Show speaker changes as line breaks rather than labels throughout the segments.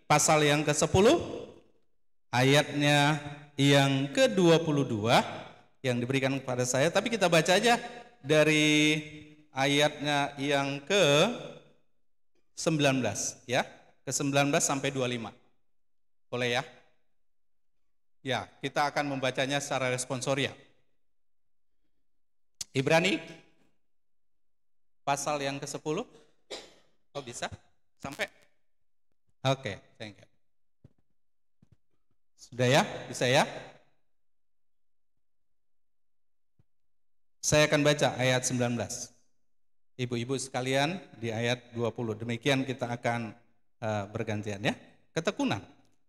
pasal yang ke-10, ayatnya yang ke-22 yang diberikan kepada saya. Tapi kita baca aja dari ayatnya yang ke-19 ya, ke-19 sampai 25. Boleh ya? Ya, kita akan membacanya secara responsoria. Ibrani pasal yang ke-10. Oh, bisa? Sampai? Oke, thank you. Sudah ya? Bisa ya? Saya akan baca ayat 19. Ibu-ibu sekalian di ayat 20. Demikian kita akan bergantian ya. Ketekunan.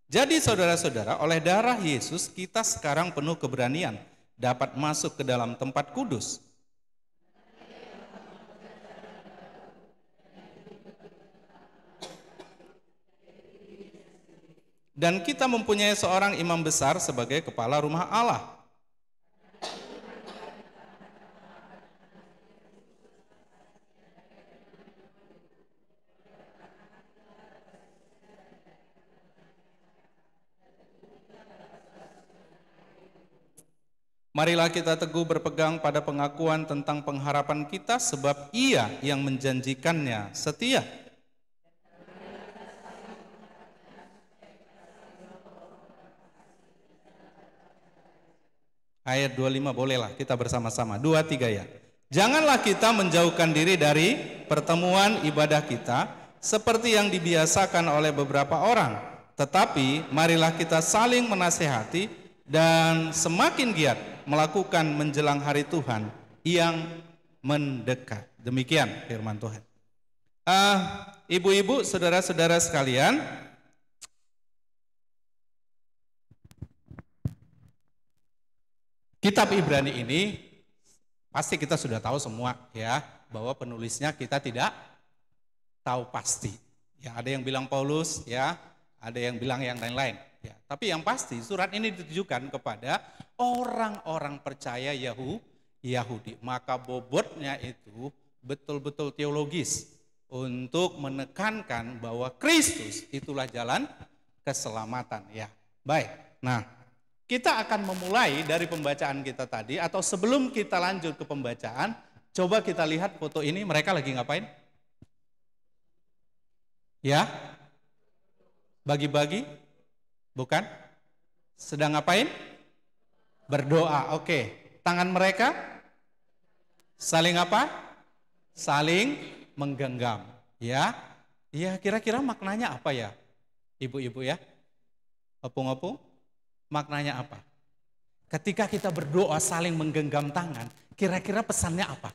Jadi saudara-saudara, oleh darah Yesus kita sekarang penuh keberanian dapat masuk ke dalam tempat kudus. Dan kita mempunyai seorang imam besar sebagai kepala rumah Allah. Marilah kita teguh berpegang pada pengakuan tentang pengharapan kita, sebab Ia yang menjanjikannya setia. Ayat 25 bolehlah kita bersama-sama. 2, 3 ya. Janganlah kita menjauhkan diri dari pertemuan ibadah kita seperti yang dibiasakan oleh beberapa orang. Tetapi marilah kita saling menasehati dan semakin giat melakukan menjelang hari Tuhan yang mendekat. Demikian firman Tuhan. Ibu-ibu, saudara-saudara sekalian, kitab Ibrani ini pasti kita sudah tahu semua ya, bahwa penulisnya kita tidak tahu pasti. Ya, ada yang bilang Paulus ya, ada yang bilang yang lain-lain. Ya, tapi yang pasti surat ini ditujukan kepada orang-orang percaya Yahudi. Maka bobotnya itu betul-betul teologis untuk menekankan bahwa Kristus itulah jalan keselamatan. Ya, baik. Nah, kita akan memulai dari pembacaan kita tadi, atau sebelum kita lanjut ke pembacaan, coba kita lihat foto ini, mereka lagi ngapain? Ya? Bagi-bagi? Bukan? Sedang ngapain? Berdoa. Oke. Tangan mereka saling apa? Saling menggenggam. Ya? Ya, kira-kira maknanya apa ya? Ibu-ibu ya? Opung-opung? Maknanya apa? Ketika kita berdoa saling menggenggam tangan, kira-kira pesannya apa?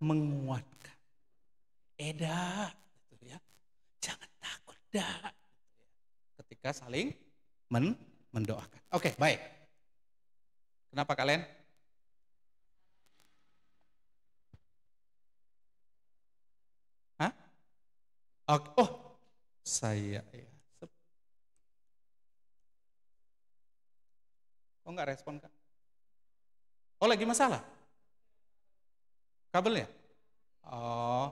Menguatkan. Eda, gitu ya. Jangan takut, dah. Ketika saling mendoakan. Oke, baik. Kenapa kalian? Hah? Oh, saya ya. Oh, enggak respon Kak? Oh, lagi masalah? Kabelnya? Oh,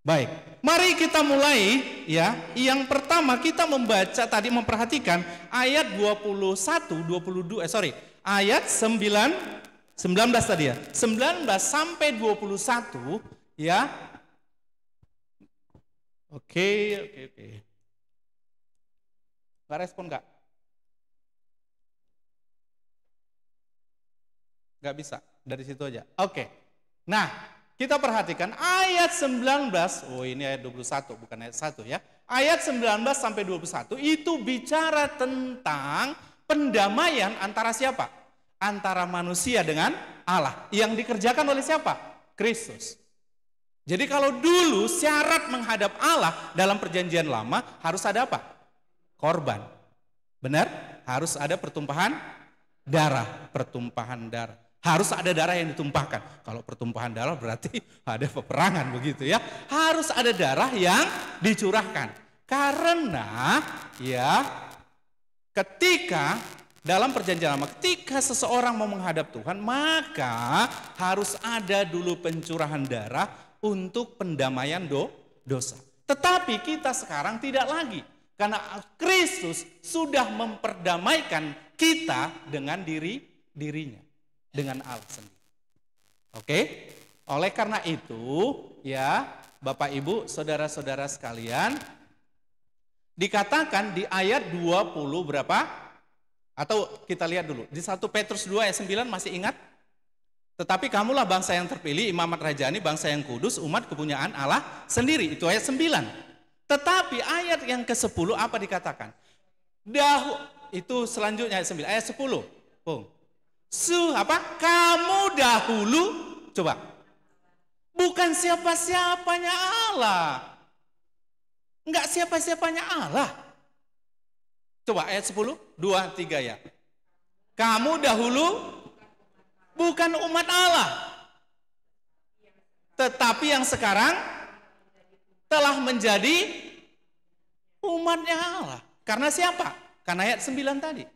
baik. Mari kita mulai ya. Yang pertama kita membaca tadi, memperhatikan ayat 19 tadi ya. 19 sampai 21 ya. Oke. Enggak respon Kak? Enggak bisa, dari situ aja. Oke. Nah, kita perhatikan ayat 19, oh ini ayat 21 bukan ayat 1 ya. Ayat 19 sampai 21 itu bicara tentang pendamaian antara siapa? Antara manusia dengan Allah. Yang dikerjakan oleh siapa? Kristus. Jadi kalau dulu syarat menghadap Allah dalam perjanjian lama harus ada apa? Korban. Benar? Harus ada pertumpahan darah. Harus ada darah yang ditumpahkan. Kalau pertumpahan darah berarti ada peperangan begitu ya. Harus ada darah yang dicurahkan. Karena ya ketika dalam perjanjian lama, ketika seseorang mau menghadap Tuhan, maka harus ada dulu pencurahan darah untuk pendamaian dosa. Tetapi kita sekarang tidak lagi. Karena Kristus sudah memperdamaikan kita dengan dirinya. Dengan Allah sendiri. Oke? Oleh karena itu, ya Bapak Ibu, saudara-saudara sekalian, dikatakan di ayat 20 berapa? Atau kita lihat dulu, di 1 Petrus 2 ayat 9 masih ingat? Tetapi kamulah bangsa yang terpilih, imamat rajani, bangsa yang kudus, umat kepunyaan Allah sendiri. Itu ayat 9. Tetapi ayat yang ke-10 apa dikatakan? Itu selanjutnya ayat 9, ayat 10. Kamu dahulu, coba. Bukan siapa-siapanya Allah. Enggak siapa-siapanya Allah. Coba ayat 10, 2, 3 ya. Kamu dahulu bukan umat Allah. Tetapi yang sekarang telah menjadi umatnya Allah. Karena siapa? Karena ayat 9 tadi.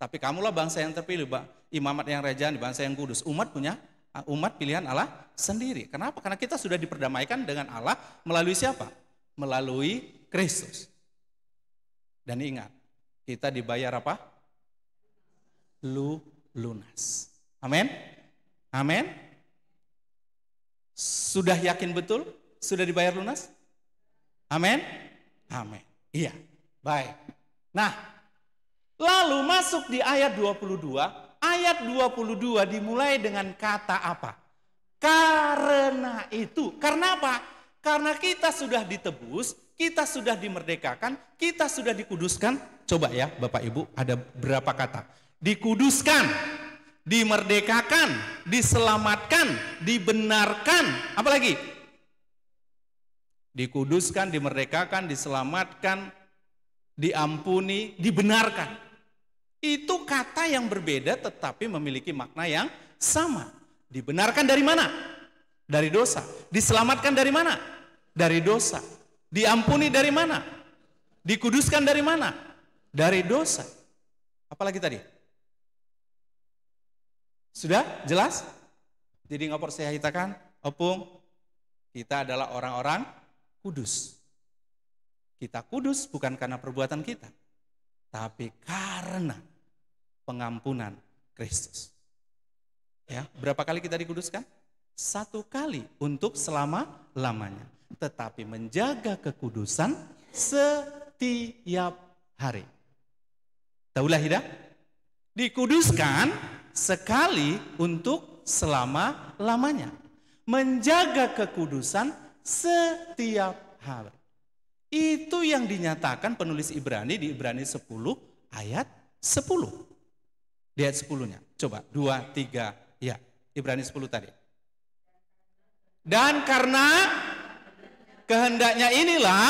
Tapi kamulah bangsa yang terpilih, imamat yang rajani, bangsa yang kudus. Umat pilihan Allah sendiri. Kenapa? Karena kita sudah diperdamaikan dengan Allah melalui siapa? Melalui Kristus. Dan ingat, kita dibayar apa? Lunas. Amin? Amin? Sudah yakin betul? Sudah dibayar lunas? Amin? Amin. Iya, baik. Nah, lalu masuk di ayat 22. Ayat 22 dimulai dengan kata apa? Karena itu. Karena apa? Karena kita sudah ditebus, kita sudah dimerdekakan, kita sudah dikuduskan. Coba ya Bapak Ibu, ada berapa kata? Dikuduskan, dimerdekakan, diselamatkan, dibenarkan. Apa lagi? Dikuduskan, dimerdekakan, diselamatkan, diampuni, dibenarkan. Itu kata yang berbeda tetapi memiliki makna yang sama. Dibenarkan dari mana? Dari dosa. Diselamatkan dari mana? Dari dosa. Diampuni dari mana? Dikuduskan dari mana? Dari dosa. Apalagi tadi? Sudah jelas? Jadi ngapor saya hitakan, opung, kita adalah orang-orang kudus. Kita kudus bukan karena perbuatan kita, tapi karena pengampunan Kristus. Ya, berapa kali kita dikuduskan? 1 kali untuk selama-lamanya. Tetapi menjaga kekudusan setiap hari. Taulah tidak? Dikuduskan sekali untuk selama-lamanya. Menjaga kekudusan setiap hari. Itu yang dinyatakan penulis Ibrani di Ibrani 10 ayat 10. Di ayat 10-nya. Coba 2, 3, ya. Ibrani 10 tadi. Dan karena kehendaknya inilah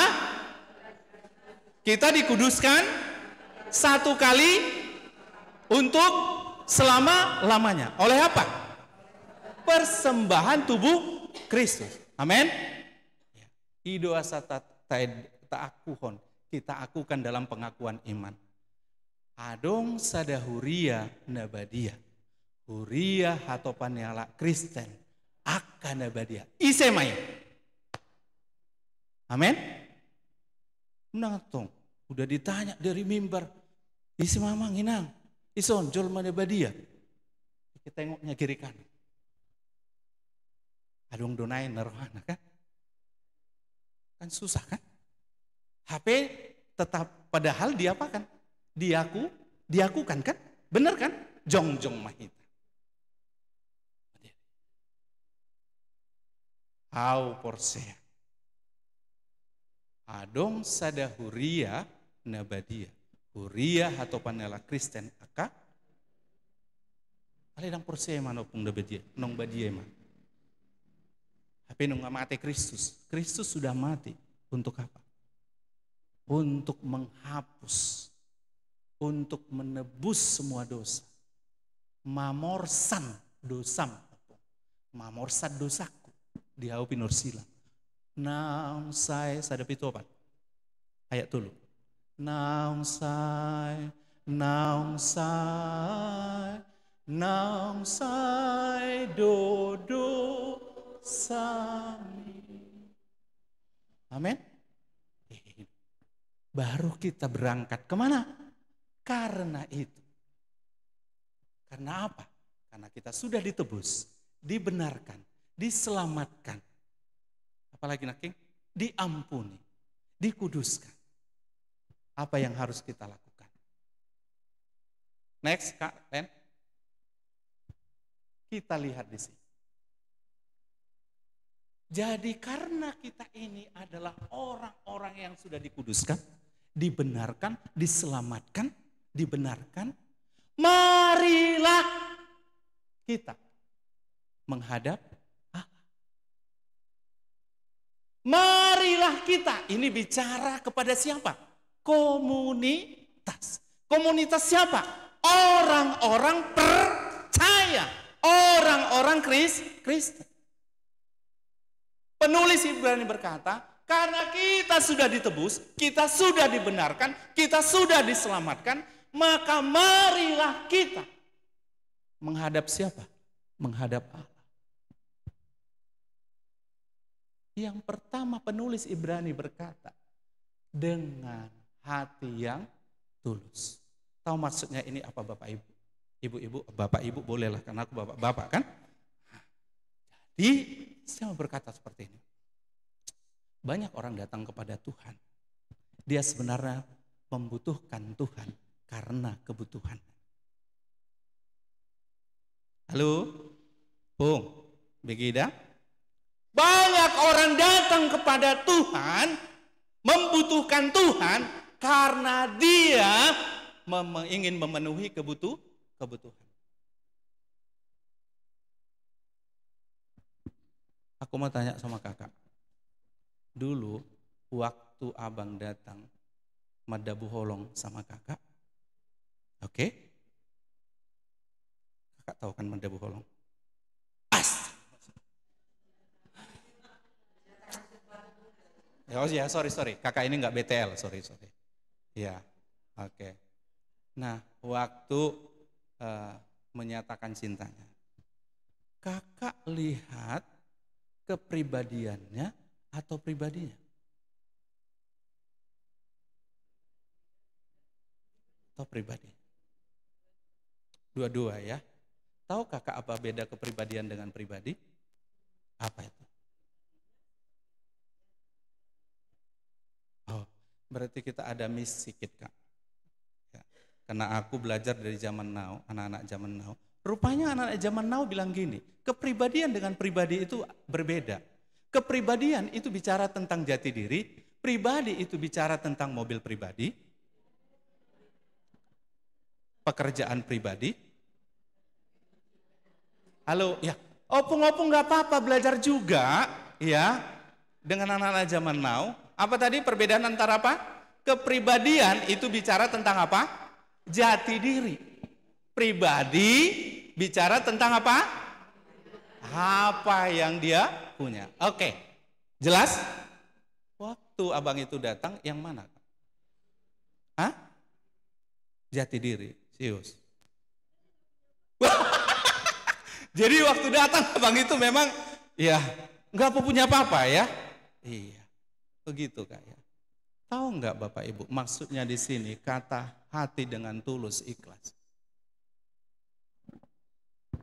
kita dikuduskan 1 kali untuk selama-lamanya. Oleh apa? Persembahan tubuh Kristus. Amin. Idoa ta'akuhon, kita akukan dalam pengakuan iman. Adong sadahuria nabadia, huria hatopanela Kristen, akan nabadia. Isemai. Amin. Menang udah ditanya dari mimbar, isi mamang inang, ison jol mana badia. Kita tengoknya kiri kanan. Adong donai nirwana kan? Kan susah kan? HP tetap padahal diapakan? Diakukan kan? Benar kan? Jongjong mahita. Au porsea. Adong sadahuria nabadia. Huria hatopanela Kristen aka. Aledang porsea manopung nabadia, nong badia man. Tapi nung mati Kristus. Kristus sudah mati. Untuk apa? Untuk menghapus. Untuk menebus semua dosa. Mamorsan dosam. Mamorsan dosaku. Diau pinursila. Naung sai sadap itu apa? Ayat dulu. Naung sai dodo sami Amin. Baru kita berangkat kemana? Karena itu. Karena apa? Karena kita sudah ditebus, dibenarkan, diselamatkan. Apalagi Naking? Diampuni, dikuduskan. Apa yang harus kita lakukan? Next, Kak Len. Kita lihat di sini. Jadi karena kita ini adalah orang-orang yang sudah dikuduskan, dibenarkan, diselamatkan, dibenarkan, marilah kita menghadap Allah. Marilah kita, ini bicara kepada siapa? Komunitas. Komunitas siapa? Orang-orang percaya, orang-orang Kristen. Penulis Ibrani berkata, karena kita sudah ditebus, kita sudah dibenarkan, kita sudah diselamatkan, maka marilah kita menghadap siapa? Menghadap Allah. Yang pertama penulis Ibrani berkata, dengan hati yang tulus. Tahu maksudnya ini apa Bapak Ibu? Ibu-ibu, Bapak Ibu bolehlah karena aku Bapak kan? Jadi saya mau berkata seperti ini. Banyak orang datang kepada Tuhan. Dia sebenarnya membutuhkan Tuhan karena kebutuhan. Halo? Bung, Begida? Banyak orang datang kepada Tuhan, membutuhkan Tuhan karena dia ingin memenuhi kebutuhan. Aku mau tanya sama kakak. Dulu waktu abang datang Madabu Holong sama kakak. Oke? Kakak tahu kan Madabu Holong? Ya, sorry. Kakak ini nggak BTL, sorry. Ya, oke. Nah, waktu menyatakan cintanya, kakak lihat kepribadiannya atau pribadinya? Atau pribadi? Dua-dua ya. Tahu kakak apa beda kepribadian dengan pribadi? Apa itu? Oh, berarti kita ada miss sedikit kak. Ya. Karena aku belajar dari zaman now, anak-anak zaman now. Rupanya anak-anak zaman now bilang gini, kepribadian dengan pribadi itu berbeda. Kepribadian itu bicara tentang jati diri, pribadi itu bicara tentang mobil pribadi, pekerjaan pribadi. Halo, ya. Opung-opung gak apa-apa belajar juga, ya. Dengan anak-anak zaman now. Apa tadi perbedaan antara apa? Kepribadian itu bicara tentang apa? Jati diri. Pribadi bicara tentang apa? Apa yang dia punya. Oke, jelas? Waktu abang itu datang, yang mana? Hah? Jati diri, serius. Jadi waktu datang abang itu memang, ya nggak punya apa-apa ya. Iya, begitu kak ya. Tahu nggak Bapak Ibu, maksudnya di sini kata hati dengan tulus ikhlas.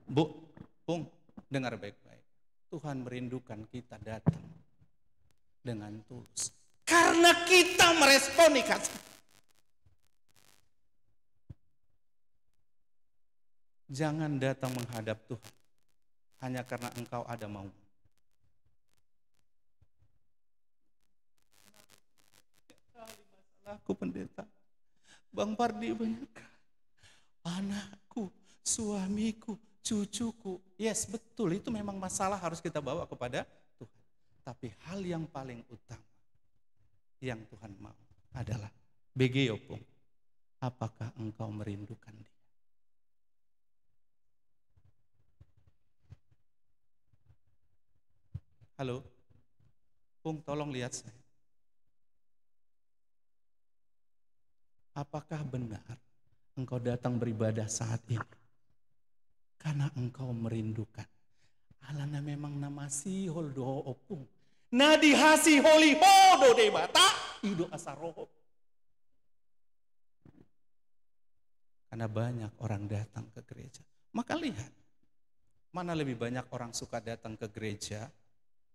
Bu, Pung, dengar baik-baik. Tuhan merindukan kita datang dengan tulus. Karena kita meresponi kasih. Jangan datang menghadap Tuhan hanya karena engkau ada mau. Masalahku pendeta, Bang Pardi banyak. Anakku, suamiku, cucuku. Yes, betul, itu memang masalah harus kita bawa kepada Tuhan. Tapi hal yang paling utama yang Tuhan mau adalah BG Opung, apakah engkau merindukan dia? Halo, Pung, tolong lihat saya. Apakah benar engkau datang beribadah saat ini karena engkau merindukan? Alana memang nama si holdo opung. Nadi hasi holi ho Odo debata, ido asaroho. Karena banyak orang datang ke gereja. Maka lihat, mana lebih banyak orang suka datang ke gereja,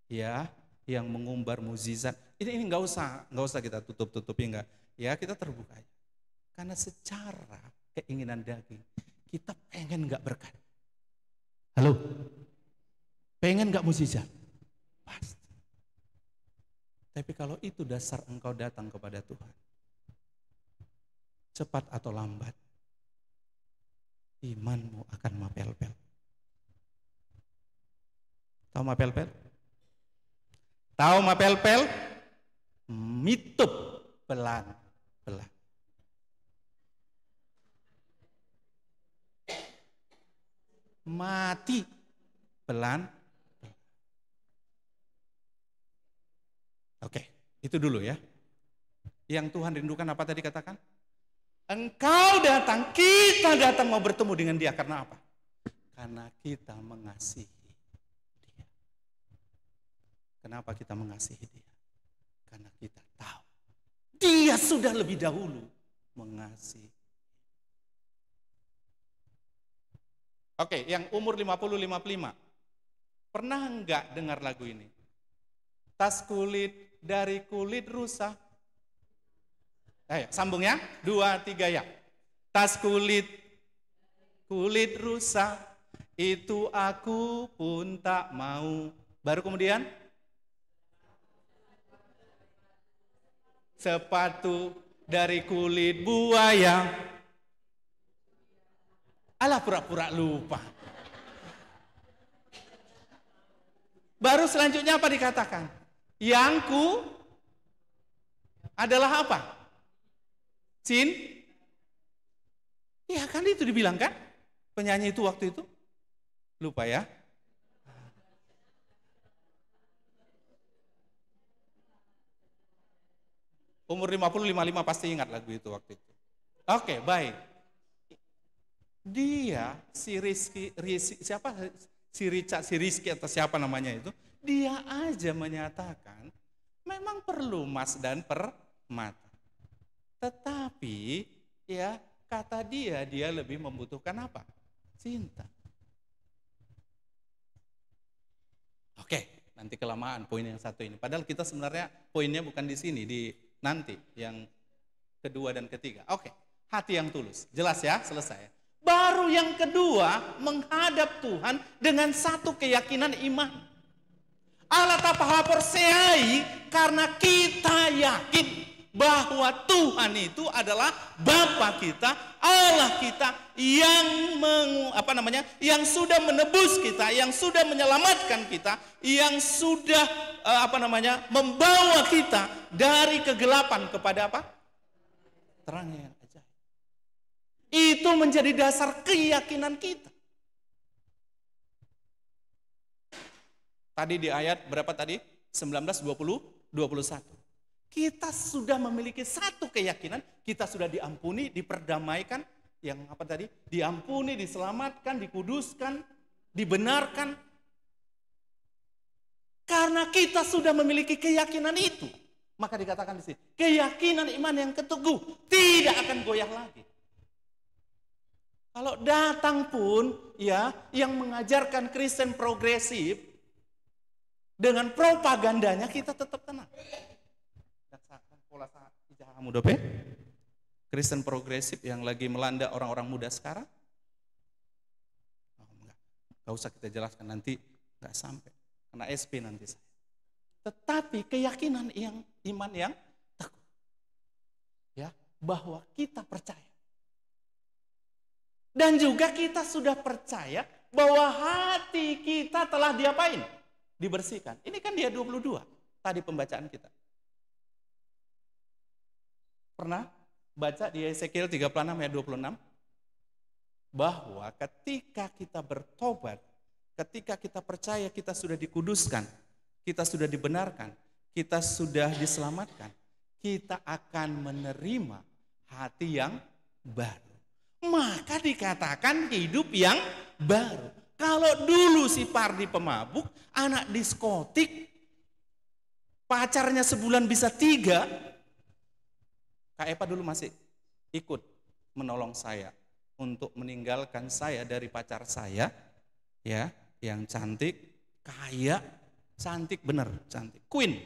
ya, yang mengumbar mukjizat. Ini nggak usah kita tutup-tutupi, enggak. Ya, kita terbuka aja. Karena secara keinginan daging, kita pengen nggak berkat. Halo, pengen nggak mukjizat? Pasti. Tapi kalau itu dasar engkau datang kepada Tuhan, cepat atau lambat, imanmu akan mapel-pel. Tahu mapel-pel? Tahu mapel-pel? Mitup pelan-pelan. Mati pelan. Oke, itu dulu ya. Yang Tuhan rindukan apa tadi katakan? Engkau datang, kita datang mau bertemu dengan dia. Karena apa? Karena kita mengasihi dia. Kenapa kita mengasihi dia? Karena kita tahu dia sudah lebih dahulu mengasihi. Oke, yang umur 50-55. Pernah enggak dengar lagu ini? Tas kulit dari kulit rusa. Ayo, sambung ya. 2, 3 ya. Tas kulit rusa, itu aku pun tak mau. Baru kemudian sepatu dari kulit buaya. Alah, pura-pura lupa. Baru selanjutnya apa dikatakan? Yangku adalah apa? Ya kan itu dibilang kan? Penyanyi itu waktu itu. Lupa ya. Umur 50-55 pasti ingat lagu itu waktu itu. Oke, baik. Dia, si Rizky atau siapa namanya itu, dia aja menyatakan memang perlu emas dan permata. Tetapi ya kata dia lebih membutuhkan apa? Cinta. Oke, nanti kelamaan poin yang satu ini. Padahal kita sebenarnya poinnya bukan di sini, di nanti yang kedua dan ketiga. Oke, hati yang tulus. Jelas ya, selesai. Baru yang kedua, menghadap Tuhan dengan satu keyakinan iman. Allah tapahaporseai, karena kita yakin bahwa Tuhan itu adalah Bapa kita, Allah kita yang yang sudah menebus kita, yang sudah menyelamatkan kita, yang sudah membawa kita dari kegelapan kepada apa? Terang yang ajaib. Itu menjadi dasar keyakinan kita. Tadi di ayat berapa tadi? 19, 20, 21. Kita sudah memiliki satu keyakinan, kita sudah diampuni, diperdamaikan, yang apa tadi? Diampuni, diselamatkan, dikuduskan, dibenarkan. Karena kita sudah memiliki keyakinan itu, maka dikatakan di sini, keyakinan iman yang teguh tidak akan goyah lagi. Kalau datang pun ya yang mengajarkan Kristen progresif dengan propagandanya, kita tetap tenang. Kristen progresif yang lagi melanda orang-orang muda sekarang, nggak usah kita jelaskan, nanti nggak sampai kena SP nanti saya. Tetapi keyakinan yang iman yang teguh, ya, bahwa kita percaya dan juga kita sudah percaya bahwa hati kita telah diapain? Dibersihkan. Ini kan dia 22 tadi pembacaan kita. Pernah baca di Yesekiel 36 ayat 26? Bahwa ketika kita bertobat, ketika kita percaya kita sudah dikuduskan, kita sudah dibenarkan, kita sudah diselamatkan, kita akan menerima hati yang baru. Maka dikatakan hidup yang baru. Kalau dulu si Pardi pemabuk, anak diskotik, pacarnya sebulan bisa 3. Kak Epa dulu masih ikut menolong saya untuk meninggalkan saya dari pacar saya, ya, yang cantik, kaya, cantik bener, cantik, queen.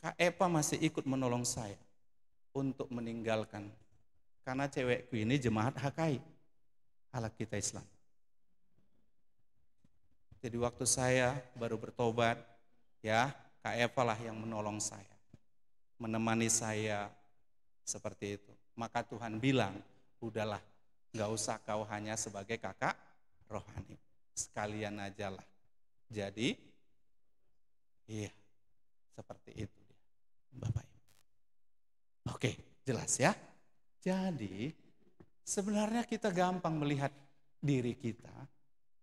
Kak Epa masih ikut menolong saya untuk meninggalkan, karena cewekku ini jemaat HKI, Halak Kita Islam. Jadi waktu saya baru bertobat, ya, Kak Epa lah yang menolong saya, menemani saya seperti itu. Maka Tuhan bilang, udahlah, nggak usah kau hanya sebagai kakak rohani, sekalian aja lah. Jadi, iya, seperti itu, Bapak Ibu. Oke, jelas ya. Jadi, sebenarnya kita gampang melihat diri kita,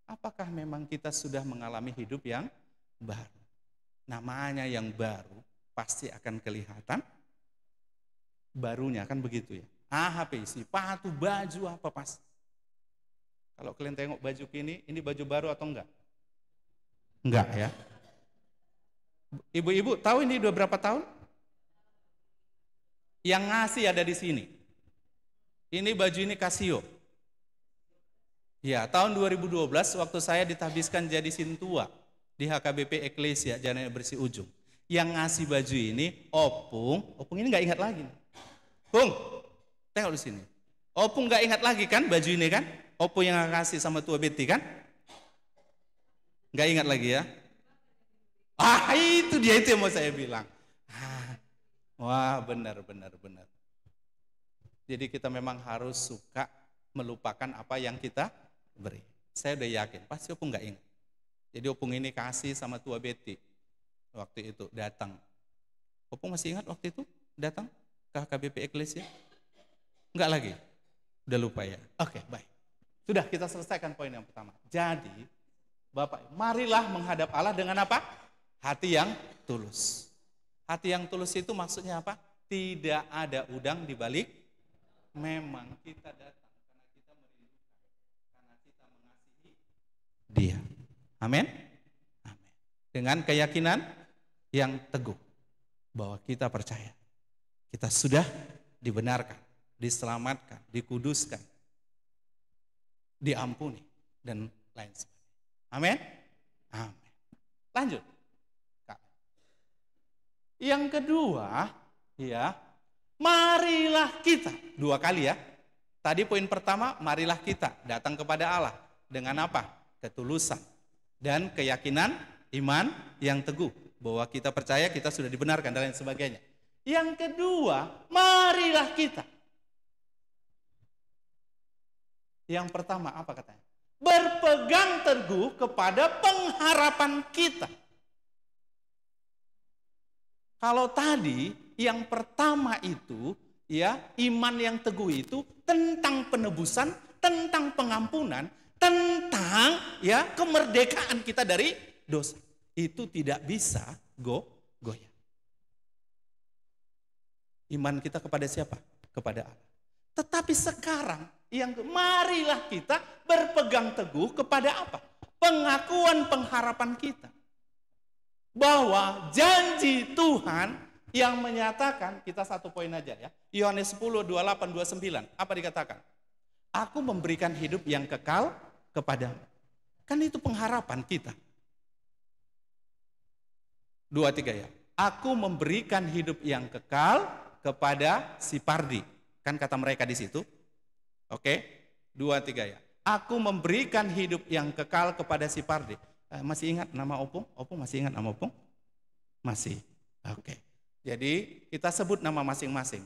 apakah memang kita sudah mengalami hidup yang baru. Namanya yang baru, pasti akan kelihatan barunya, kan begitu ya. HP, sepatu, baju apa pas. Kalau kalian tengok baju ini baju baru atau enggak? Enggak ya. Ibu-ibu tahu ini udah berapa tahun? Yang ngasih ada di sini. Ini baju ini Casio. Ya, tahun 2012 waktu saya ditahbiskan jadi sintua di HKBP Eklesia Jalan Bersih Ujung. Yang ngasih baju ini Opung ini nggak ingat lagi. Bung, tengok di sini. Opung nggak ingat lagi kan baju ini kan? Opung yang ngasih sama tua Betty kan? Nggak ingat lagi ya? Itu dia, itu yang mau saya bilang. Wah, benar. Jadi kita memang harus suka melupakan apa yang kita beri. Saya udah yakin, pasti Opung nggak ingat. Jadi Opung ini kasih sama tua Betty. Waktu itu datang. Opung masih ingat waktu itu datang ke HKBP Eklesia? Enggak lagi? Udah lupa ya? Oke, baik. Sudah, kita selesaikan poin yang pertama. Jadi, Bapak, marilah menghadap Allah dengan apa? Hati yang tulus. Hati yang tulus itu maksudnya apa? Tidak ada udang di balik. Memang kita datang karena kita merindukan, karena kita mengasihi Dia. Amin? Amin. Dengan keyakinan yang teguh bahwa kita percaya kita sudah dibenarkan, diselamatkan, dikuduskan, diampuni, dan lain sebagainya. Amin? Amin. Lanjut. Yang kedua, ya, marilah kita. 2 kali ya. Tadi poin pertama, marilah kita datang kepada Allah. Dengan apa? Ketulusan dan keyakinan iman yang teguh. Bahwa kita percaya kita sudah dibenarkan dan lain sebagainya. Yang kedua, marilah kita. Yang pertama apa katanya? Berpegang teguh kepada pengharapan kita. Kalau tadi yang pertama itu, ya, iman yang teguh itu tentang penebusan, tentang pengampunan, tentang ya kemerdekaan kita dari dosa. Itu tidak bisa goyah. Iman kita kepada siapa? Kepada Allah. Tetapi sekarang marilah kita berpegang teguh kepada apa? Pengakuan pengharapan kita. Bahwa janji Tuhan yang menyatakan, kita 1 poin aja ya. Yohanes 10, 28, 29. Apa dikatakan? Aku memberikan hidup yang kekal kepadamu. Kan itu pengharapan kita. 2, 3 ya. Aku memberikan hidup yang kekal kepada si Pardi. Kan kata mereka di situ. Oke, 2, 3 ya. Aku memberikan hidup yang kekal kepada si Pardi. Masih ingat nama Opung? Opung masih ingat nama Opung? Masih. Oke. Jadi kita sebut nama masing-masing.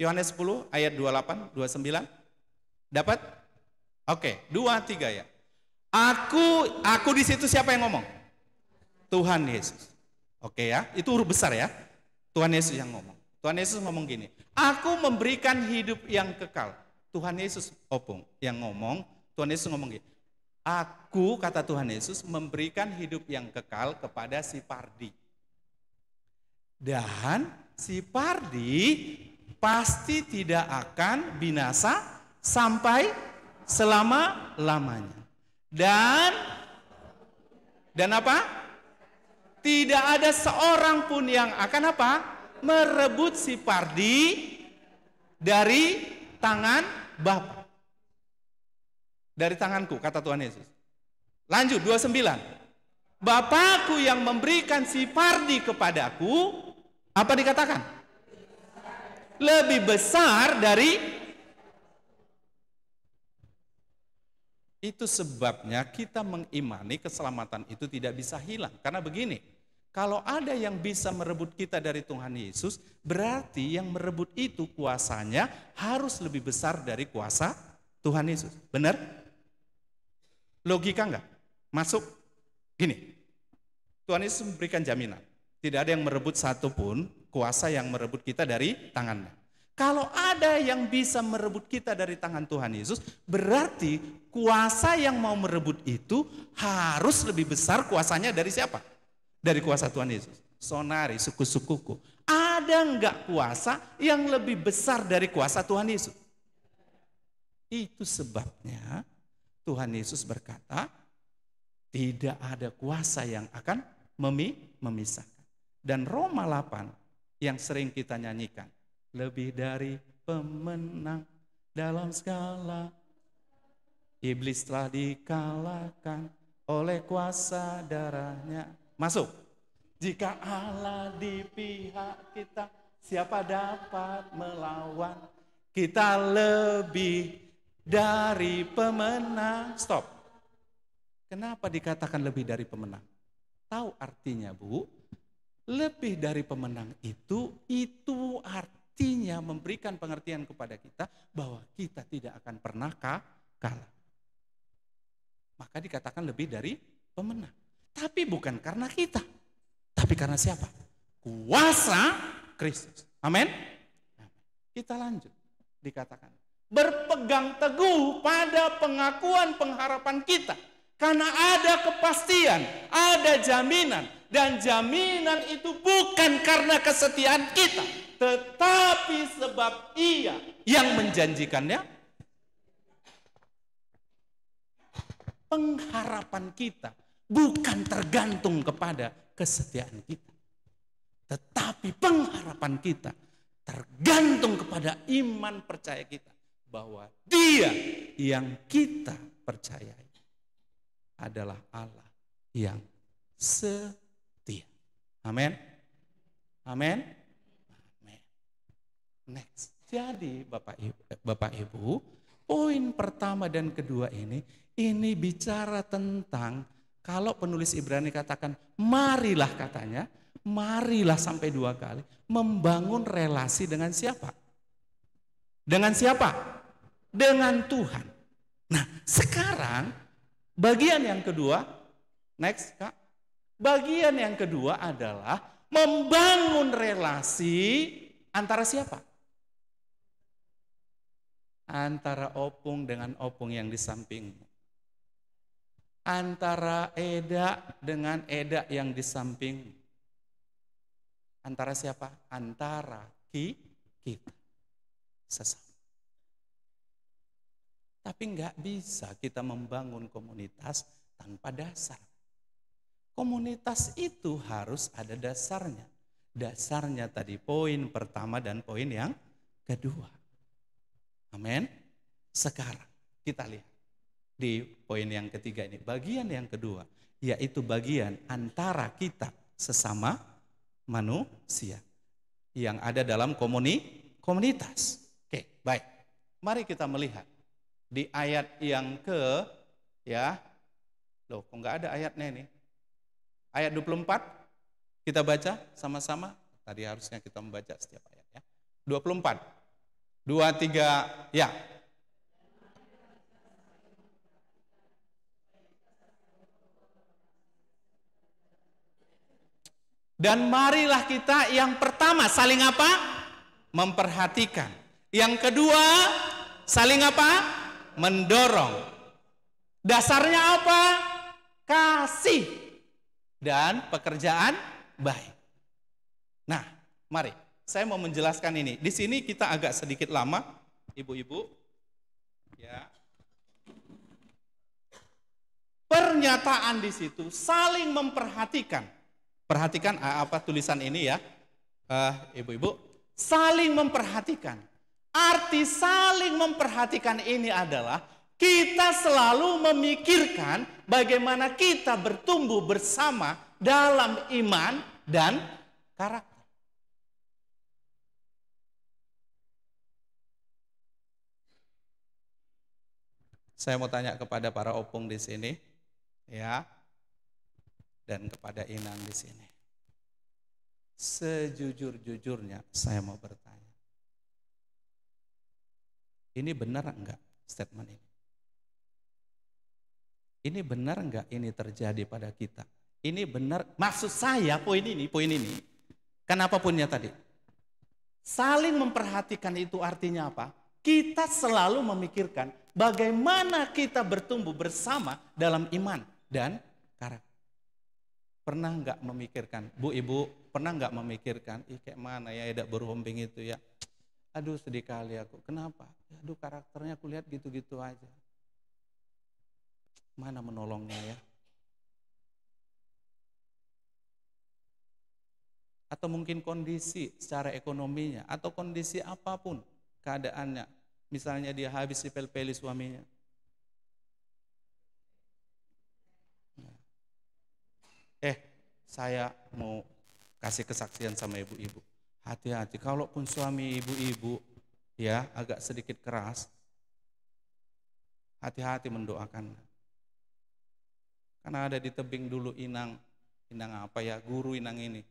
Yohanes 10 ayat 28, 29. Dapat? Oke, 2, 3 ya. Aku di situ siapa yang ngomong? Tuhan Yesus. Oke ya, itu huruf besar ya. Tuhan Yesus yang ngomong. Tuhan Yesus ngomong gini, aku memberikan hidup yang kekal. Tuhan Yesus Opung yang ngomong, Tuhan Yesus ngomong gini, aku, kata Tuhan Yesus, memberikan hidup yang kekal kepada si Pardi. Dan si Pardi pasti tidak akan binasa sampai selama-lamanya. Dan apa? Tidak ada seorang pun yang akan apa? Merebut si Pardi dari tangan Bapa. Dari tanganku, kata Tuhan Yesus. Lanjut, 29. Bapakku yang memberikan si Pardi kepadaku, apa dikatakan? Lebih besar dari. Itu sebabnya kita mengimani keselamatan itu tidak bisa hilang. Karena begini, kalau ada yang bisa merebut kita dari Tuhan Yesus, berarti yang merebut itu kuasanya harus lebih besar dari kuasa Tuhan Yesus. Benar? Logika enggak? Masuk? Gini, Tuhan Yesus memberikan jaminan. Tidak ada yang merebut satupun kuasa yang merebut kita dari tangannya. Kalau ada yang bisa merebut kita dari tangan Tuhan Yesus, berarti kuasa yang mau merebut itu harus lebih besar kuasanya dari siapa? Dari kuasa Tuhan Yesus. Sonari, suku-sukuku. Ada enggak kuasa yang lebih besar dari kuasa Tuhan Yesus? Itu sebabnya Tuhan Yesus berkata, tidak ada kuasa yang akan memisahkan. Dan Roma 8 yang sering kita nyanyikan, lebih dari pemenang dalam segala, iblis telah dikalahkan oleh kuasa darahnya. Masuk. Jika Allah di pihak kita, siapa dapat melawan? Kita lebih dari pemenang. Stop. Kenapa dikatakan lebih dari pemenang? Tahu artinya, Bu? Lebih dari pemenang itu artinya memberikan pengertian kepada kita bahwa kita tidak akan pernah kalah. Maka dikatakan lebih dari pemenang. Tapi bukan karena kita. Tapi karena siapa? Kuasa Kristus. Amin. Kita lanjut. Dikatakan. Berpegang teguh pada pengakuan pengharapan kita. Karena ada kepastian, ada jaminan. Dan jaminan itu bukan karena kesetiaan kita. Tetapi sebab Ia yang menjanjikannya. Pengharapan kita bukan tergantung kepada kesetiaan kita. Tetapi pengharapan kita tergantung kepada iman percaya kita. Bahwa Dia yang kita percayai adalah Allah yang setia. Amin. Amin. Amin. Next. Jadi Bapak Ibu, poin pertama dan kedua ini bicara tentang, kalau penulis Ibrani katakan marilah, katanya, marilah sampai 2 kali membangun relasi dengan siapa? Dengan siapa? Dengan Tuhan. Nah, sekarang bagian yang kedua, next Kak. Bagian yang kedua adalah membangun relasi antara siapa? Antara opung dengan opung yang di sampingmu. Antara Eda dengan Eda yang di sampingmu. Antara siapa? Antara kita. Sesama. Tapi nggak bisa kita membangun komunitas tanpa dasar. Komunitas itu harus ada dasarnya. Dasarnya tadi poin pertama dan poin yang kedua. Amin. Sekarang kita lihat di poin yang ketiga ini. Bagian yang kedua, yaitu bagian antara kita sesama manusia yang ada dalam komunitas. Oke, baik. Mari kita melihat di ayat yang loh kok nggak ada ayatnya ini. Ayat 24, kita baca sama-sama. Tadi harusnya kita membaca setiap ayat ya. 24, 2, 3, ya. Dan marilah kita yang pertama saling apa? Memperhatikan. Yang kedua saling apa? Mendorong. Dasarnya apa? Kasih dan pekerjaan baik. Nah, mari saya mau menjelaskan ini. Di sini kita agak sedikit lama, ibu-ibu. Ya. Pernyataan di situ saling memperhatikan. Perhatikan apa tulisan ini ya, ibu-ibu. Saling memperhatikan. Arti saling memperhatikan ini adalah kita selalu memikirkan bagaimana kita bertumbuh bersama dalam iman dan karakter. Saya mau tanya kepada para opung di sini, ya, dan kepada Inang di sini. Sejujur-jujurnya saya mau bertanya, ini benar enggak statement ini? Ini benar enggak ini terjadi pada kita? Ini benar, maksud saya poin ini, kenapa poinnya tadi? Saling memperhatikan itu artinya apa? Kita selalu memikirkan bagaimana kita bertumbuh bersama dalam iman dan karakter. Pernah enggak memikirkan, Bu Ibu, pernah enggak memikirkan, kayak mana ya edak berhombing itu ya? Aduh sedih kali aku, kenapa? Aduh karakternya aku lihat gitu-gitu aja. Mana menolongnya ya? Atau mungkin kondisi secara ekonominya, atau kondisi apapun keadaannya. Misalnya dia habis dipel-peli suaminya. Saya mau kasih kesaksian sama ibu-ibu. Hati-hati, kalaupun suami ibu-ibu ya agak sedikit keras, hati-hati mendoakan. Karena ada di tebing dulu Inang apa ya, guru Inang ini.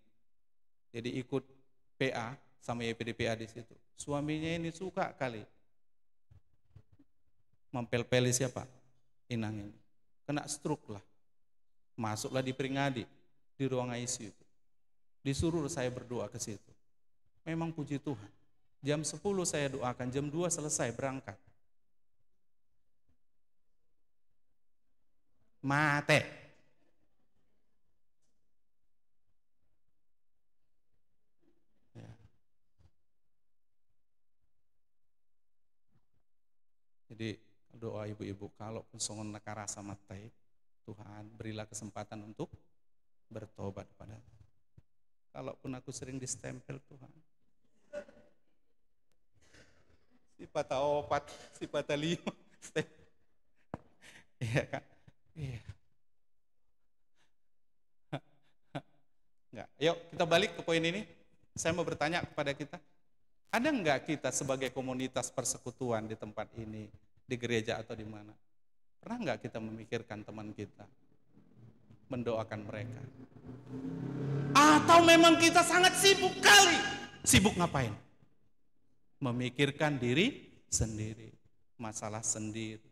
Jadi ikut PA sama YPDPA di situ. Suaminya ini suka kali mempel-peli siapa? Inang ini. Kena stroke lah. Masuklah diperingadi di ruang ICU. Disuruh saya berdoa ke situ. Memang puji Tuhan. Jam 10 saya doakan, jam 2 selesai berangkat. Mate. Ya. Jadi doa ibu-ibu, kalau songon nekara sama tai, Tuhan berilah kesempatan untuk bertobat pada. Kalaupun aku sering distempel Tuhan. Si patah opat, si patah lima. Iya kan? Iya. Enggak. Yuk kita balik ke poin ini. Saya mau bertanya kepada kita. Ada enggak kita sebagai komunitas persekutuan di tempat ini, di gereja atau di mana? Pernah enggak kita memikirkan teman kita? Mendoakan mereka? Atau memang kita sangat sibuk kali? Sibuk ngapain? Memikirkan diri sendiri, masalah sendiri,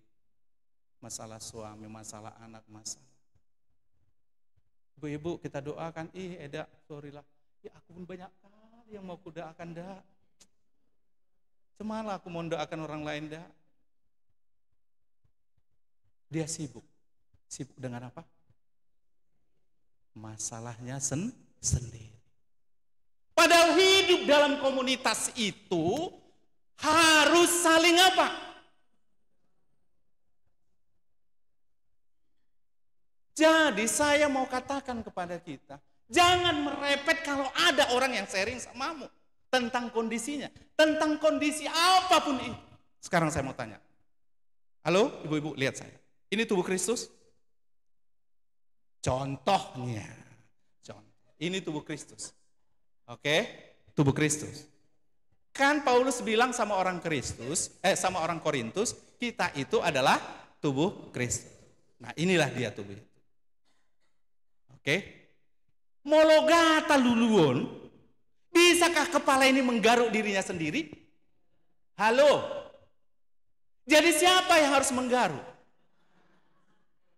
masalah suami, masalah anak, masalah. Ibu-ibu kita doakan, Eda, sorry lah, ya aku pun banyak kali yang mau kudoakan dah. Cemalah aku mau doakan orang lain dah. Dia sibuk dengan apa? Masalahnya sendiri. Padahal hidup dalam komunitas itu harus saling apa? Jadi saya mau katakan kepada kita, jangan merepet kalau ada orang yang sharing samamu tentang kondisinya, tentang kondisi apapun itu. Sekarang saya mau tanya. Halo, ibu-ibu, lihat saya. Ini tubuh Kristus? Contohnya. Ini tubuh Kristus. Oke, tubuh Kristus. Kan Paulus bilang sama orang Korintus, kita itu adalah tubuh Kristus. Nah, inilah dia tubuh itu. Oke. Mologata luluon, bisakah kepala ini menggaruk dirinya sendiri? Halo. Jadi siapa yang harus menggaruk?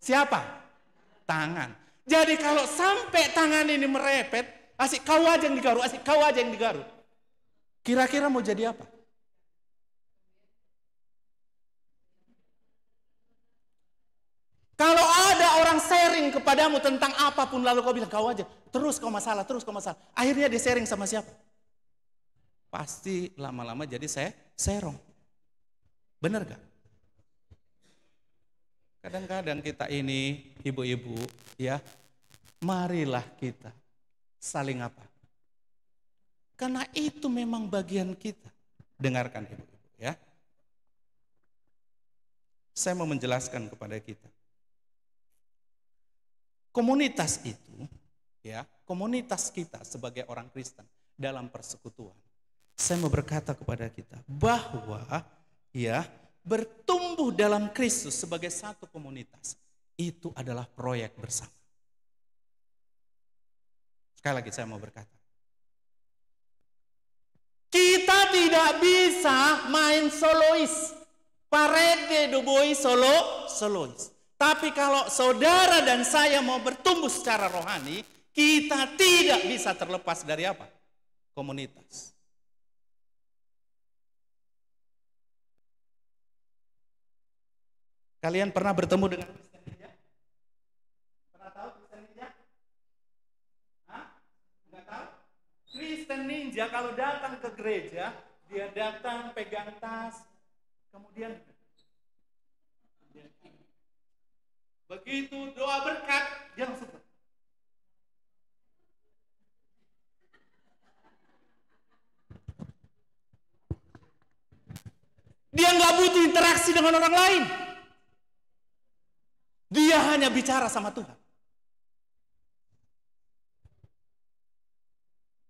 Siapa? Tangan. Jadi kalau sampai tangan ini merepet, asik kau aja yang digaruk, Kira-kira mau jadi apa? Kalau ada orang sharing kepadamu tentang apapun lalu kau bilang kau aja, terus kau masalah. Akhirnya dia sharing sama siapa? Pasti lama-lama jadi serong. Benar gak? Kadang-kadang kita ini ibu-ibu ya, marilah kita Saling apa? Karena itu memang bagian kita. Dengarkan ibu-ibu ya. Saya mau menjelaskan kepada kita. Komunitas itu, ya, komunitas kita sebagai orang Kristen dalam persekutuan. Saya mau berkata kepada kita bahwa ya, bertumbuh dalam Kristus sebagai satu komunitas itu adalah proyek bersama. Sekali lagi saya mau berkata, kita tidak bisa main solois, parede doboi solois. Tapi kalau saudara dan saya mau bertumbuh secara rohani, kita tidak bisa terlepas dari apa? Komunitas. Kalian pernah bertemu dengan Kristen Ninja? Pernah tahu Kristen Ninja? Hah? Enggak tahu? Kristen Ninja kalau datang ke gereja, dia datang pegang tas, kemudian begitu doa berkat, dia langsung dia nggak butuh interaksi dengan orang lain. Dia hanya bicara sama Tuhan.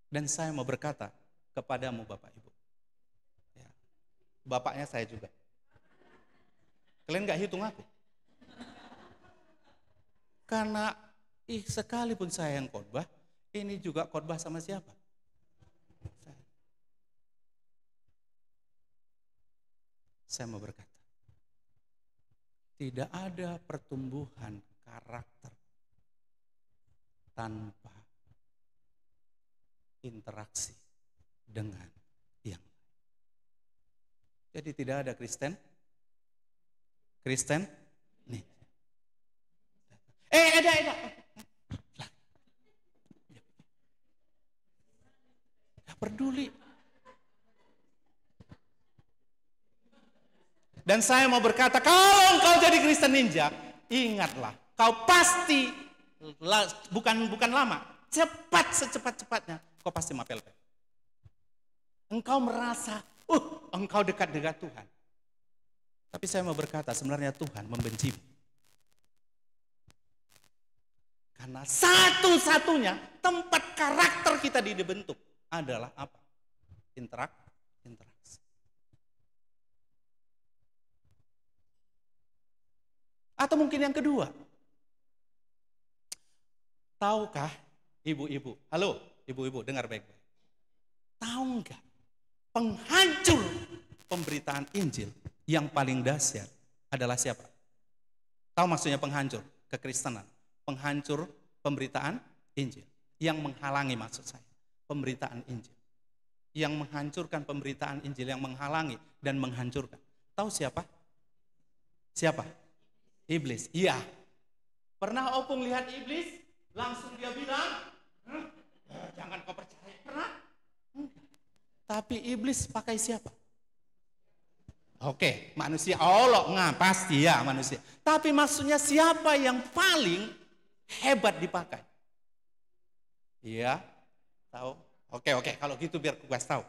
Dan saya mau berkata kepadamu Bapak Ibu. Ya. Bapaknya saya juga. Kalian nggak hitung aku. Karena sekalipun saya yang khotbah, ini juga khotbah sama siapa? Saya mau berkata, tidak ada pertumbuhan karakter tanpa interaksi dengan yang lain. Jadi tidak ada Kristen nih. Ada. Gak peduli. Dan saya mau berkata, kalau engkau jadi Kristen Ninja, ingatlah, kau pasti bukan lama, secepat-cepatnya, kau pasti mapel. Engkau merasa, engkau dekat-dekat Tuhan. Tapi saya mau berkata, sebenarnya Tuhan membencimu. Karena satu-satunya tempat karakter kita dibentuk adalah apa? Interaksi. Atau mungkin yang kedua, tahukah ibu-ibu, halo ibu-ibu dengar baik-baik, tahu nggak penghancur pemberitaan Injil yang paling dahsyat adalah siapa? Tahu maksudnya penghancur kekristenan, penghancur pemberitaan Injil, yang menghalangi maksud saya, pemberitaan Injil, yang menghancurkan pemberitaan Injil, yang menghalangi dan menghancurkan. Tahu siapa? Siapa? Iblis, iya. Pernah opung lihat iblis? Langsung dia bilang, jangan kau percaya. Pernah? Tapi iblis pakai siapa? Oke, manusia. Pasti ya manusia. Tapi maksudnya siapa yang paling hebat dipakai? Iya, tahu? Oke, kalau gitu biar gue tahu.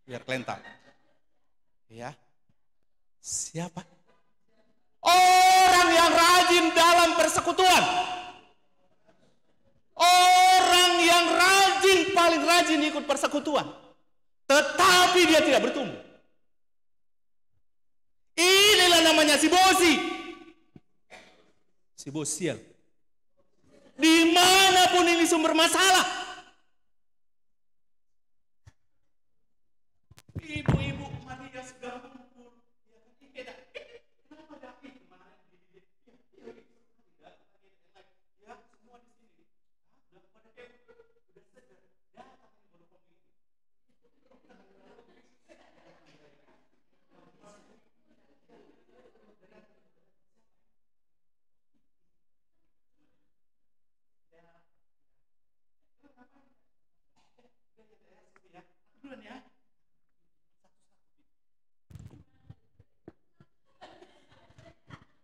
Biar kalian tahu. Iya. Siapa? Orang yang rajin dalam persekutuan. Orang yang paling rajin ikut persekutuan. Tetapi dia tidak bertumbuh. Inilah namanya si bosial. Dimanapun ini sumber masalah. Ibu-ibu Maria segala kumpul.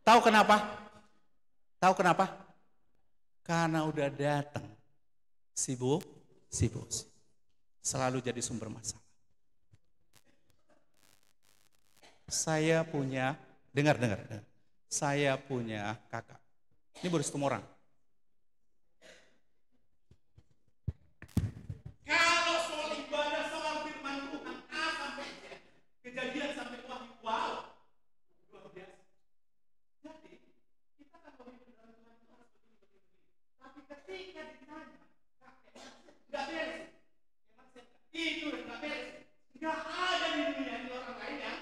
Tahu kenapa? Karena udah datang sibuk. Selalu jadi sumber masalah. Saya punya, dengar. Saya punya kakak. Ini baru 1 orang. Kalau soal ibadah, soal firman Tuhan, A sampai Z, Kejadian sampai Wahyu, wow, luar biasa. Jadi, kita kan memimpin dalam Tuhan itu harus begini. Tapi ketika ditanya, nggak beres. Itu nggak beres. Nggak ada di dunia ini orang lain yang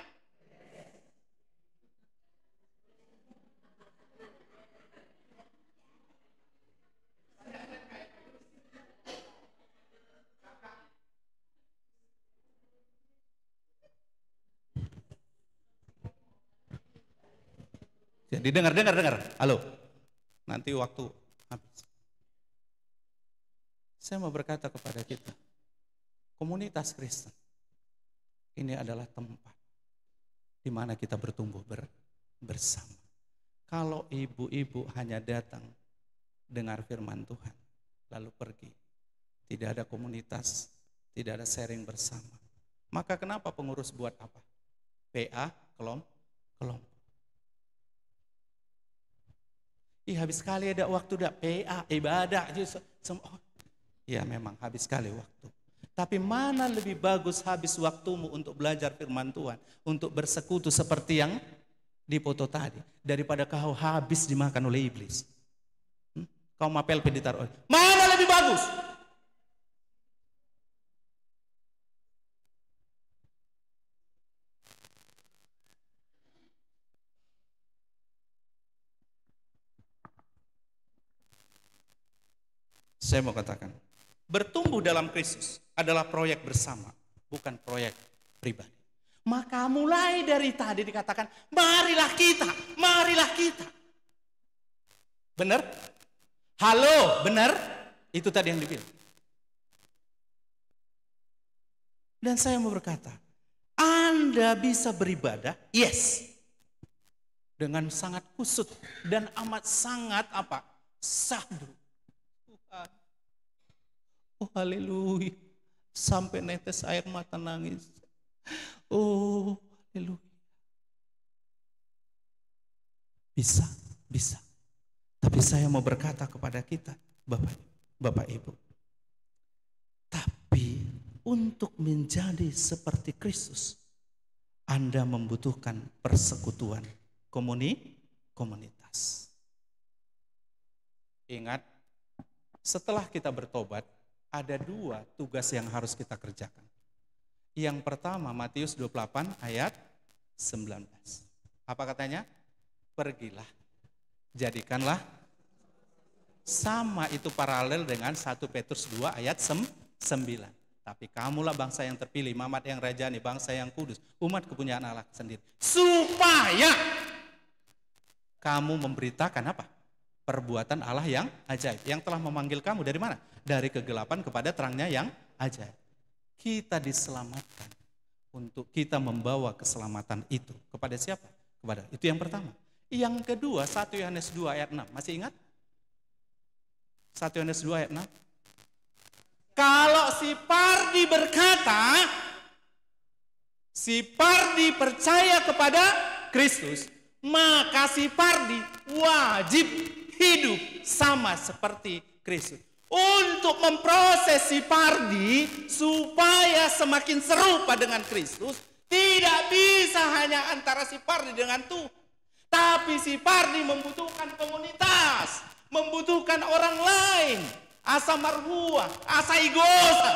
jadi dengar. Halo. Nanti waktu habis. Saya mau berkata kepada kita, komunitas Kristen ini adalah tempat di mana kita bertumbuh bersama. Kalau ibu-ibu hanya datang dengar firman Tuhan lalu pergi, tidak ada komunitas, tidak ada sharing bersama, maka kenapa pengurus buat apa? PA, kelompok. Habis sekali ada waktu PA, ibadah aja. Ya memang habis sekali waktu. Tapi mana lebih bagus habis waktumu untuk belajar firman Tuhan, untuk bersekutu seperti yang di foto tadi, daripada kau habis dimakan oleh iblis. Kau mapel ditaruh. Mana lebih bagus? Saya mau katakan, bertumbuh dalam Kristus adalah proyek bersama, bukan proyek pribadi. Maka mulai dari tadi dikatakan, marilah kita. Benar? Halo, benar? Itu tadi yang dibilang. Dan saya mau berkata, Anda bisa beribadah, yes. Dengan sangat kusut dan amat sangat sahdu. Oh haleluya, sampai netes air mata nangis. Oh haleluya. Bisa. Tapi saya mau berkata kepada kita, Bapak Ibu. Tapi untuk menjadi seperti Kristus, Anda membutuhkan persekutuan komunitas. Ingat, setelah kita bertobat, ada 2 tugas yang harus kita kerjakan. Yang pertama, Matius 28 ayat 19. Apa katanya? Pergilah, jadikanlah. Sama itu paralel dengan 1 Petrus 2 ayat 9. Tapi kamulah bangsa yang terpilih, Mamat yang rajani, bangsa yang kudus, umat kepunyaan Allah sendiri. Supaya kamu memberitakan apa? Perbuatan Allah yang ajaib, yang telah memanggil kamu dari mana? Dari kegelapan kepada terangnya yang ajaib. Kita diselamatkan untuk kita membawa keselamatan itu kepada siapa? Kepada itu yang pertama. Yang kedua, 1 Yohanes 2 ayat 6. Masih ingat? 1 Yohanes 2 ayat 6. Kalau si Pardi berkata, si Pardi percaya kepada Kristus, maka si Pardi wajib hidup sama seperti Kristus. Untuk memproses si Pardi supaya semakin serupa dengan Kristus, tidak bisa hanya antara si Pardi dengan Tuhan. Tapi si Pardi membutuhkan komunitas, membutuhkan orang lain. Asa marhuah, asa igosa.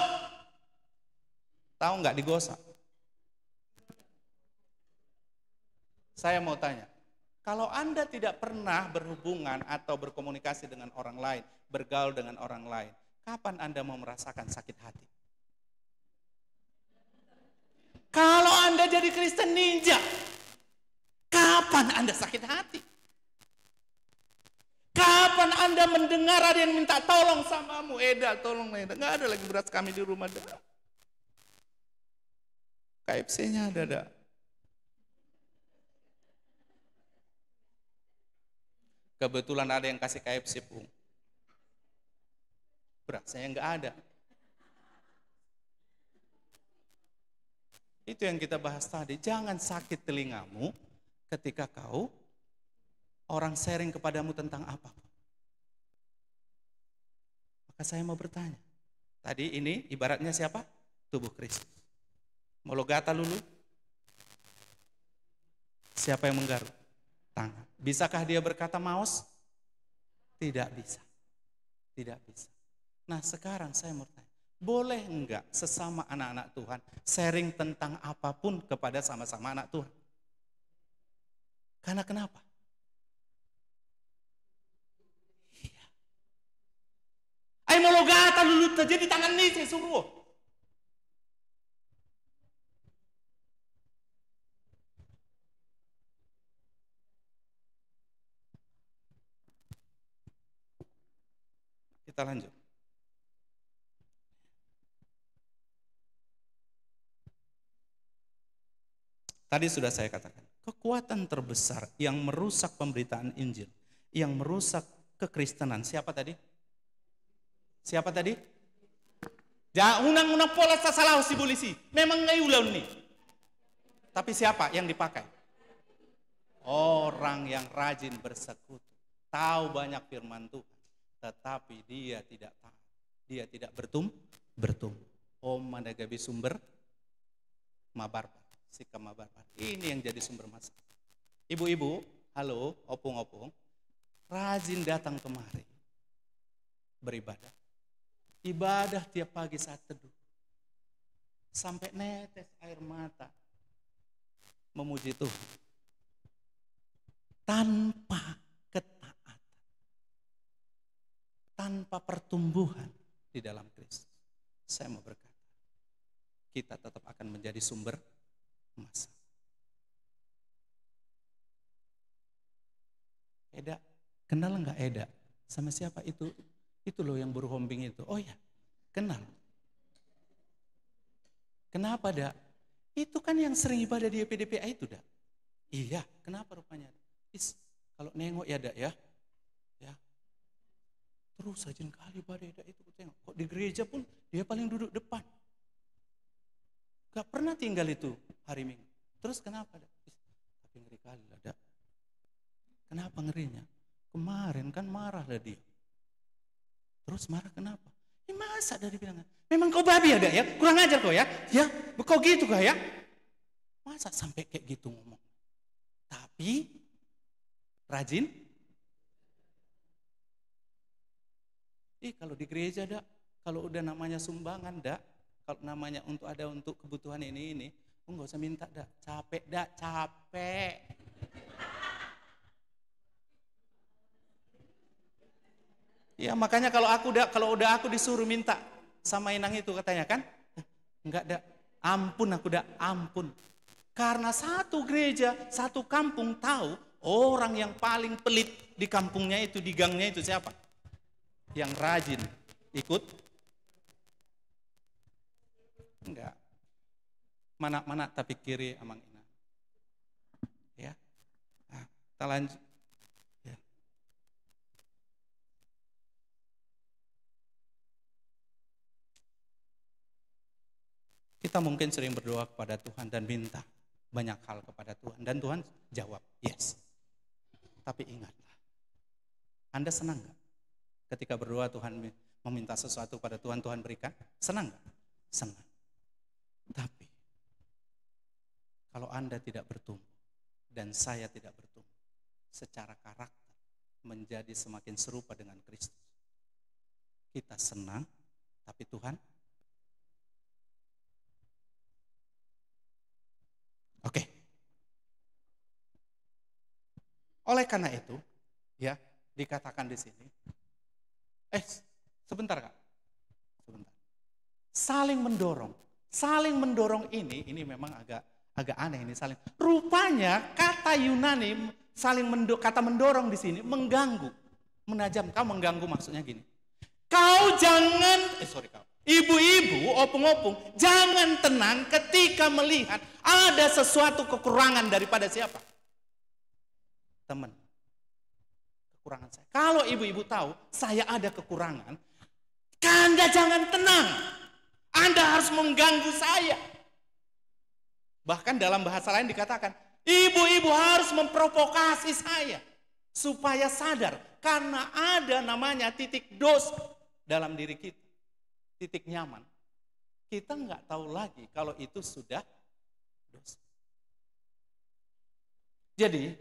Tahu nggak digosa? Saya mau tanya, kalau Anda tidak pernah berhubungan atau berkomunikasi dengan orang lain, bergaul dengan orang lain, kapan Anda mau merasakan sakit hati? Kalau Anda jadi Kristen ninja, kapan Anda sakit hati? Kapan Anda mendengar ada yang minta tolong samamu? Eda, tolong Eda. Nggak ada lagi beras kami di rumah. KFC-nya ada. Kebetulan ada yang kasih KFC, Pung. Berasnya nggak ada. Itu yang kita bahas tadi. Jangan sakit telingamu ketika kau orang sharing kepadamu tentang apa. Maka saya mau bertanya. Tadi ini ibaratnya siapa? Tubuh Kristus. Mologata lulu. Siapa yang menggaruk? Tangan. Bisakah dia berkata maos? Tidak bisa. Tidak bisa. Nah sekarang saya mau tanya. Boleh enggak sesama anak-anak Tuhan sharing tentang apapun kepada sama-sama anak Tuhan? Karena kenapa? Iya. Ay mologata lulu jadi tangan nih saya suruh. Kita lanjut. Tadi sudah saya katakan, kekuatan terbesar yang merusak pemberitaan Injil, yang merusak kekristenan, siapa tadi? Siapa tadi? Ja unang-unang pola salah si polisi. Memang nggak ulang nih. Tapi siapa yang dipakai? Orang yang rajin bersekutu, tahu banyak firman Tuhan, tetapi dia tidak tahu, dia tidak bertumbuh. Om managabi sumber mabar. Sikam mabar. Ini yang jadi sumber masalah. Ibu-ibu, halo, opung-opung, rajin datang kemari beribadah. Ibadah tiap pagi saat teduh. Sampai netes air mata memuji Tuhan. Tanpa ketaatan. Tanpa pertumbuhan di dalam Kristus. Saya mau berkata, kita tetap akan menjadi sumber masalah. Eda, kenal enggak Eda? Sama siapa itu? Itu loh yang berhombing itu. Oh ya, kenal. Kenapa, Dak? Itu kan yang sering ibadah di EPDPA itu, Dak. Iya, kenapa rupanya? Kalau nengok ya, Dak ya. Ya. Terus rajin kali ibadah Dak itu tengok. Kok di gereja pun dia paling duduk depan. Gak pernah tinggal itu hari Minggu. Terus kenapa? Tapi ngeri kali lah, Dak. Kenapa ngerinya? Kemarin kan marah lah dia. Terus marah kenapa? Masa dari bilang, memang kau babi ya, Dak ya? Kurang ajar kau ya? Ya, kau gitu kah ya? Masa sampai kayak gitu ngomong? Tapi rajin. Kalau di gereja, Dak, kalau udah namanya sumbangan, Dak, kalau namanya untuk kebutuhan ini, enggak usah minta, Dak. Capek, Dak, capek. Ya makanya kalau udah aku disuruh minta sama Inang itu katanya kan, enggak, Dak. Ampun aku, Dak, ampun. Karena satu gereja, satu kampung tahu orang yang paling pelit di kampungnya itu, di gangnya itu siapa? Yang rajin ikut. Enggak. Mana tapi kiri amang ina. Ya. Nah, kita lanjut. Ya. Kita mungkin sering berdoa kepada Tuhan dan minta banyak hal kepada Tuhan. Dan Tuhan jawab, yes. Tapi ingatlah, Anda senang gak ketika berdoa Tuhan meminta sesuatu pada Tuhan, Tuhan berikan? Senang gak? Senang. Tapi kalau Anda tidak bertumbuh dan saya tidak bertumbuh secara karakter menjadi semakin serupa dengan Kristus, kita senang, tapi Tuhan oke. Oleh karena itu, ya dikatakan di sini, sebentar Kak, sebentar. Saling mendorong ini memang agak aneh ini saling. Rupanya kata Yunani kata mendorong di sini mengganggu, menajam. Kau mengganggu maksudnya gini. Kau jangan, ibu-ibu, opung-opung, jangan tenang ketika melihat ada sesuatu kekurangan daripada siapa? Teman. Kekurangan saya. Kalau ibu-ibu tahu saya ada kekurangan, Anda jangan tenang. Anda harus mengganggu saya. Bahkan dalam bahasa lain dikatakan, ibu-ibu harus memprovokasi saya supaya sadar karena ada namanya titik dosa dalam diri kita. Titik nyaman. Kita nggak tahu lagi kalau itu sudah dosa. Jadi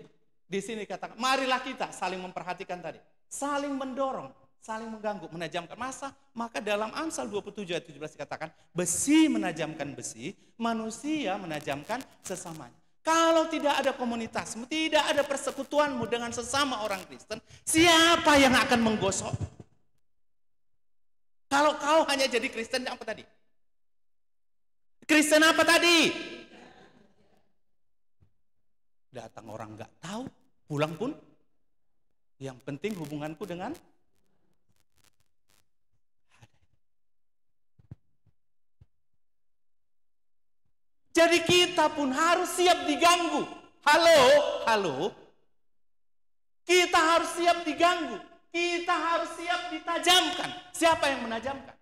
di sini katakan, marilah kita saling memperhatikan tadi, saling mendorong, saling mengganggu, menajamkan masa. Maka dalam Amsal 27 ayat 17 dikatakan, besi menajamkan besi, manusia menajamkan sesamanya. Kalau tidak ada komunitasmu, tidak ada persekutuanmu dengan sesama orang Kristen, siapa yang akan menggosok? Kalau kau hanya jadi Kristen apa tadi? Kristen apa tadi? Datang orang nggak tahu, pulang pun yang penting hubunganku dengan jadi kita pun harus siap diganggu. Halo. Kita harus siap diganggu. Kita harus siap ditajamkan. Siapa yang menajamkan?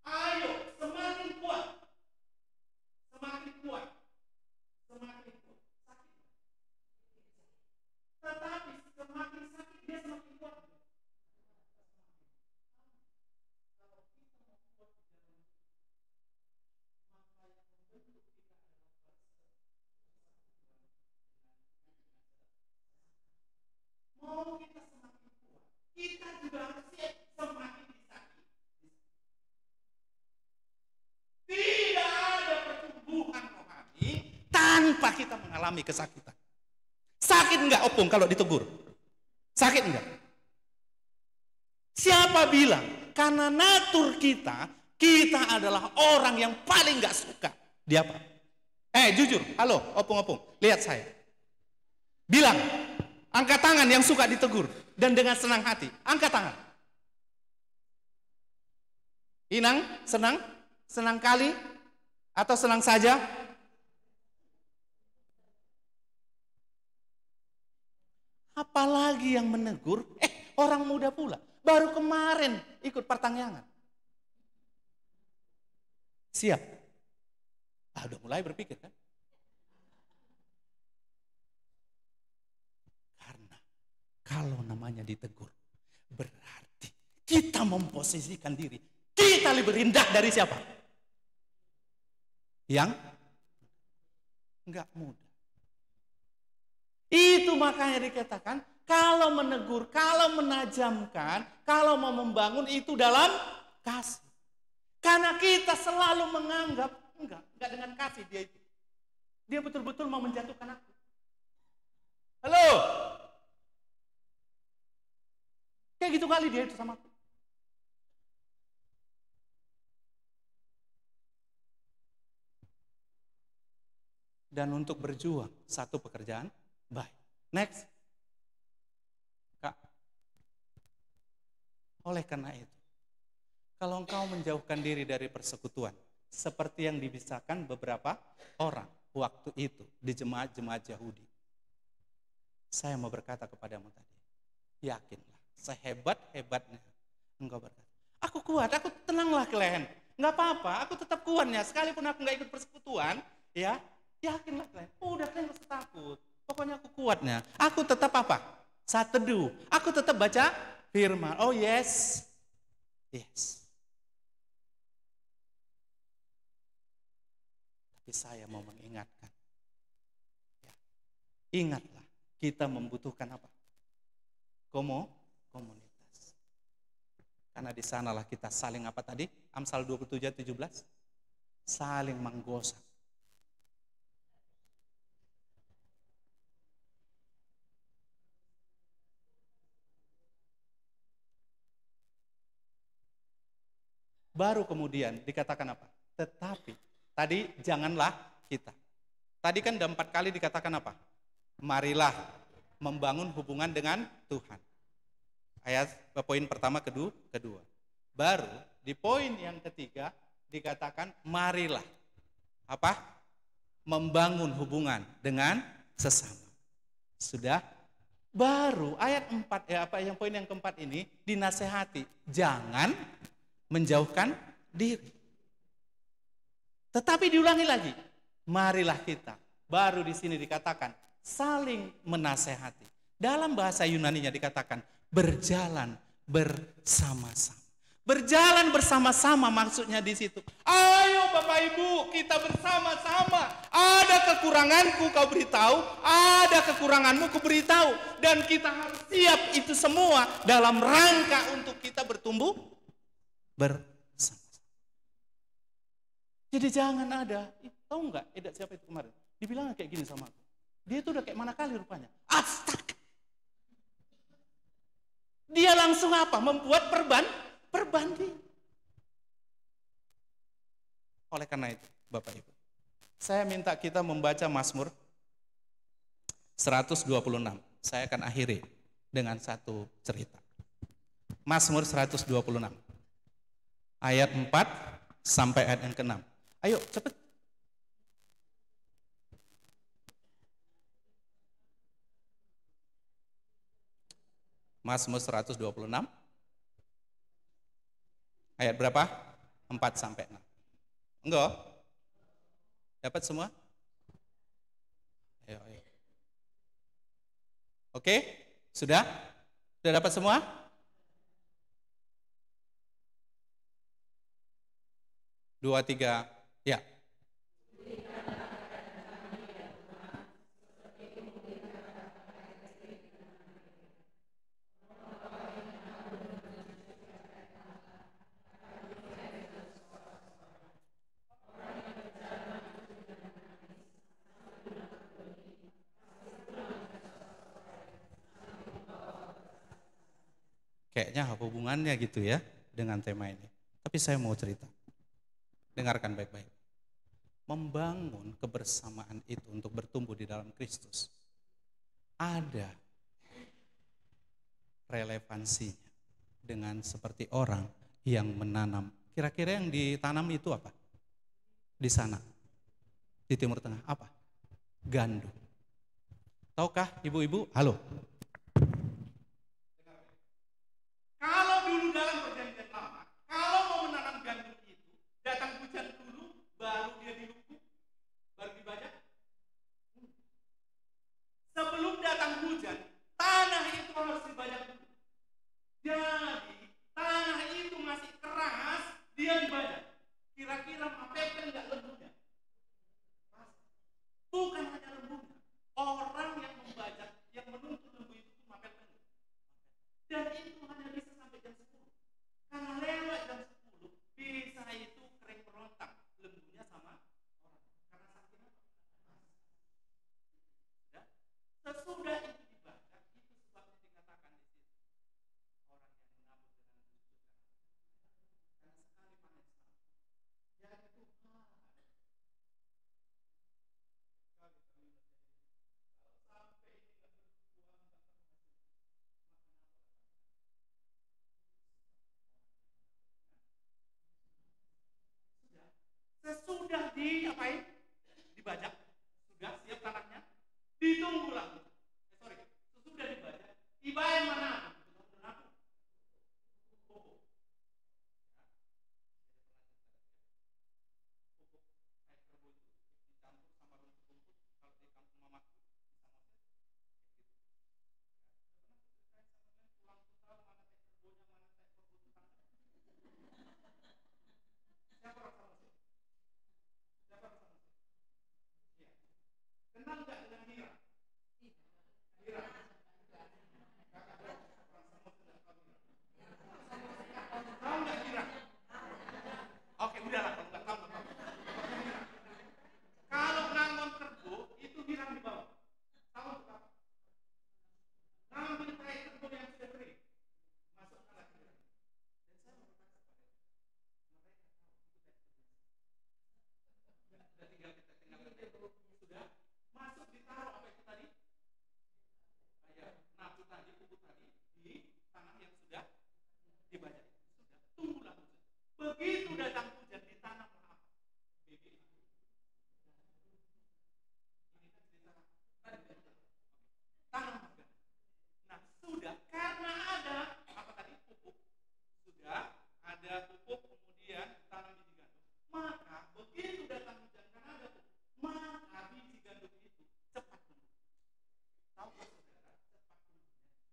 Ayo, semakin kuat. Semakin kuat. Semakin kuat. Sakit. Tetapi semakin sakit dia semakin kuat. Mau kita semakin kuat, kita juga harus siap semakin disakiti. Tidak ada pertumbuhan rohani tanpa kita mengalami kesakitan. Sakit enggak opung kalau ditegur? Sakit enggak? Siapa bilang? Karena natur kita adalah orang yang paling enggak suka. Dia apa? Jujur, halo opung-opung, lihat saya. Bilang, angkat tangan yang suka ditegur dan dengan senang hati. Angkat tangan. Inang, senang? Senang kali? Atau senang saja? Apalagi yang menegur, orang muda pula. Baru kemarin ikut pertanyaan. Siap? Udah mulai berpikir kan? Karena kalau namanya ditegur, berarti kita memposisikan diri. Kita lebih rendah dari siapa? Yang enggak muda. Itu makanya dikatakan, kalau menegur, kalau menajamkan, kalau mau membangun itu dalam kasih. Karena kita selalu menganggap, enggak dengan kasih dia itu. Dia betul-betul mau menjatuhkan aku. Halo? Kayak gitu kali dia itu sama aku. Dan untuk berjuang satu pekerjaan baik. Next. Kak. Oleh karena itu, kalau engkau menjauhkan diri dari persekutuan, seperti yang dibisahkan beberapa orang waktu itu di jemaat-jemaat Yahudi. Saya mau berkata kepadamu tadi, yakinlah, sehebat-hebatnya engkau berkata, aku kuat, aku tenanglah kalian, nggak apa-apa, aku tetap kuatnya, sekalipun aku nggak ikut persekutuan, ya, yakinlah kalian, udah kalian harus takut, pokoknya aku kuatnya, aku tetap apa? Saat teduh, aku tetap baca firman, oh yes. Tapi saya mau mengingatkan, ya, ingatlah, kita membutuhkan apa? Komunitas. Karena di sanalah kita saling apa tadi? Amsal 27:17, saling menggosok. Baru kemudian dikatakan apa? Tetapi, tadi janganlah kita. Tadi kan ada 4 kali dikatakan apa? Marilah membangun hubungan dengan Tuhan. Ayat poin pertama, kedua. Baru di poin yang ketiga dikatakan marilah apa? Membangun hubungan dengan sesama. Sudah? Baru ayat 4 yang poin yang keempat ini dinasehati, jangan menjauhkan diri. Tetapi diulangi lagi, marilah kita. Baru di sini dikatakan saling menasehati. Dalam bahasa Yunaninya dikatakan berjalan bersama-sama. Berjalan bersama-sama maksudnya di situ. Ayo Bapak Ibu, kita bersama-sama. Ada kekuranganku kau beritahu, ada kekuranganmu kau beritahu, dan kita harus siap itu semua dalam rangka untuk kita bertumbuh bersama. Jadi jangan ada, tahu nggak? Edak siapa itu kemarin? Dibilang kayak gini sama aku. Dia itu udah kayak mana kali rupanya? Astaga. Dia langsung apa? Membuat perbanding. Oleh karena itu, Bapak Ibu, saya minta kita membaca Mazmur 126. Saya akan akhiri dengan satu cerita. Mazmur 126. Ayat 4 sampai ayat yang ke-6. Ayo, cepet. Mazmur 126. Ayat berapa? 4 sampai 6. Enggak? Dapat semua? Ayo. Oke? Sudah? Sudah dapat semua? Dua, tiga, ya. Kayaknya apa hubungannya gitu ya dengan tema ini. Tapi saya mau cerita. Dengarkan baik-baik. Membangun kebersamaan itu untuk bertumbuh di dalam Kristus. Ada relevansinya dengan seperti orang yang menanam. Kira-kira yang ditanam itu apa? Di sana. Di Timur Tengah. Apa? Gandum. Tahukah ibu-ibu? Halo. Kalau dulu dalam perjanjian lama, kalau mau menanam gandum itu, datang hujan dulu, baru dia dilupuk, baru dibajak. Sebelum datang hujan, tanah itu harus dibajak dulu. Jadi, tanah itu masih keras, dia dibajak. Kira-kira mapepet enggak lembunya? Bukan hanya lembunya, orang yang membajak, yang menuntut lembu itu begitu datang hujan ditanam apa? Bibit. Ini kan ditanam. Tanam apa? Nah, sudah karena ada apa tadi? Pupuk. Sudah ada pupuk kemudian tanam biji gandum. Maka begitu datang hujan karena ada pupuk, maka biji gandum itu cepat tumbuh. Tahukah saudara? Cepat tumbuhnya.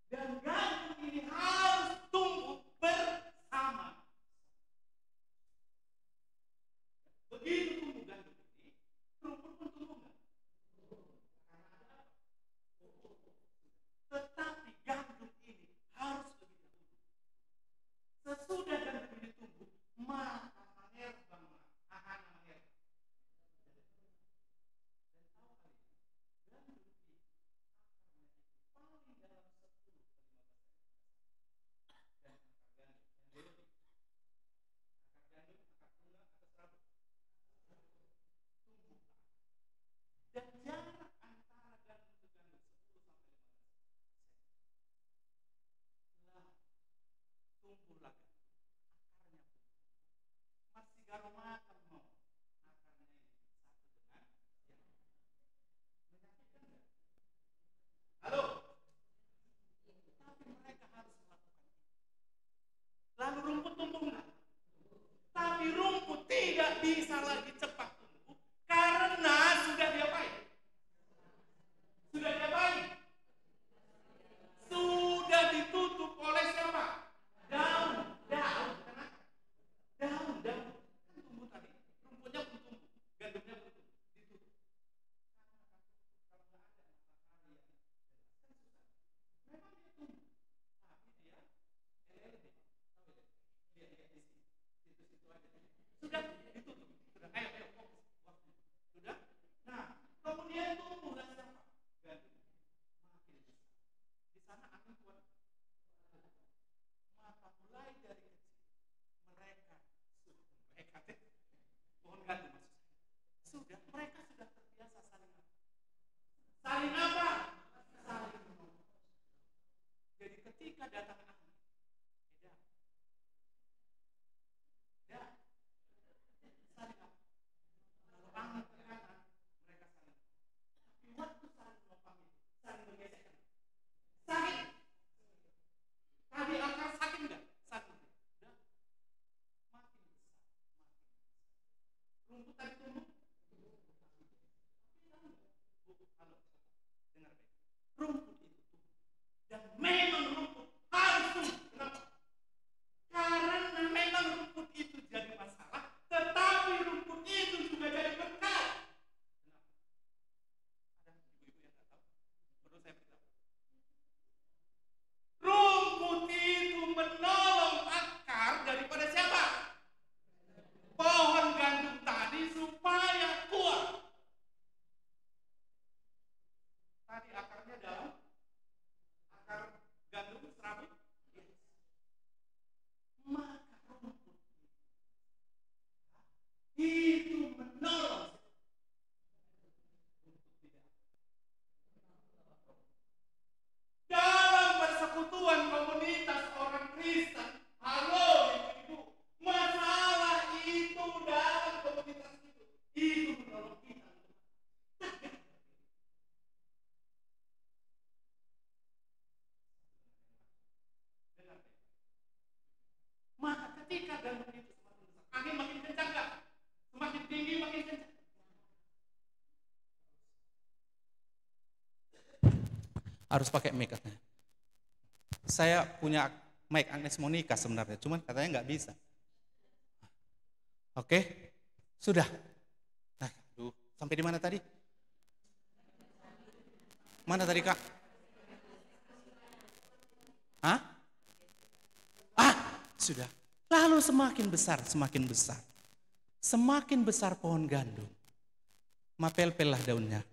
Dan gandum ini harus tumbuh bersama. Begitu tumbuh gandum ini, rumput pun tumbuh nggak? Karena ada apa? Tetapi gandum ini harus lebih dahulu. Sesudah gandum ini tumbuh, maka menerbanglah akan menerbang. Dan tahu kalian, gandum ini akarnya itu paling dalam 10 ke 15 cm. Dan akar gandum yang biologis. Akar gandum, akar bunga, akar serabut. Tumbuh ke atas. Dan jarak antara gandum ke gandum 10 sampai 15 cm. Lah, tumbuhlah gandum. Akarnya pun masih garo makan mau. Akarnya ini satu dengan yang lain. Menyakitkan enggak? Halo? Tapi mereka harus melakukan itu. Lalu rumput tumbuh enggak? Tapi rumput tidak bisa lagi cepat tumbuh karena sudah diapain? Sudah diapain? Sudah ditutup oleh siapa? Daun. Kenapa? Daun. Kan tumbuh tadi. Rumputnya belum tumbuh. Gandumnya belum tumbuh. Ditutup. Karena akan tumbuh. Kalau nggak ada matahari yang jelas. Kan susah. Memang dia tumbuh. Tapi dia LLD. Tahu ya? Dia di sini. Situ-situ aja. Sudah ditutup. Sudah. Ayo fokus. Waktu. Sudah? Nah, kemudian tumbuhlah siapa? Gandum. Makin besar. Di sana angin kuat. Maka mulai dari kecil pohon gandum maksud saya. Mereka sudah terbiasa saling apa? Saling apa? Saling menolong. Jadi ketika datang angin, saling apa? Kalau angin ke kanan, mereka saling. Tapi waktu saling menopang itu, saling bergesekan. Sakit. Tadi akar sakit enggak? Sakit. Udah. Makin besar. Rumput tadi tumbuh. Halo, dengar baik. Rumput itu tumbuh. Dan memang rumput harus tumbuh. Kenapa? Karena memang rumput itu jadi masalah, tetapi rumput itu juga jadi berkat. Kenapa? Ada ibu-ibu yang nggak tahu? Perlu saya beritahu. Rumput itu menolong akar daripada siapa? Pohon gandum tadi supaya kuat. Tadi akarnya daun, akar gandum serabut. Yes. Maka rumput itu menolong. Dalam persekutuan komunitas orang Kristen, halo ibu-ibu, masalah itu dalam komunitas itu menolong kita. Maka ketika gandum itu semakin besar, angin makin kencang gak? Semakin tinggi makin kencang. Harus pakai mic katanya. Saya punya mic Agnes Monica sebenarnya, cuman katanya nggak bisa. Oke, sudah. Nah, sampai di mana tadi? Mana tadi Kak? Hah? Sudah. Lalu semakin besar, semakin besar. Semakin besar pohon gandum, mapel-pel lah daunnya.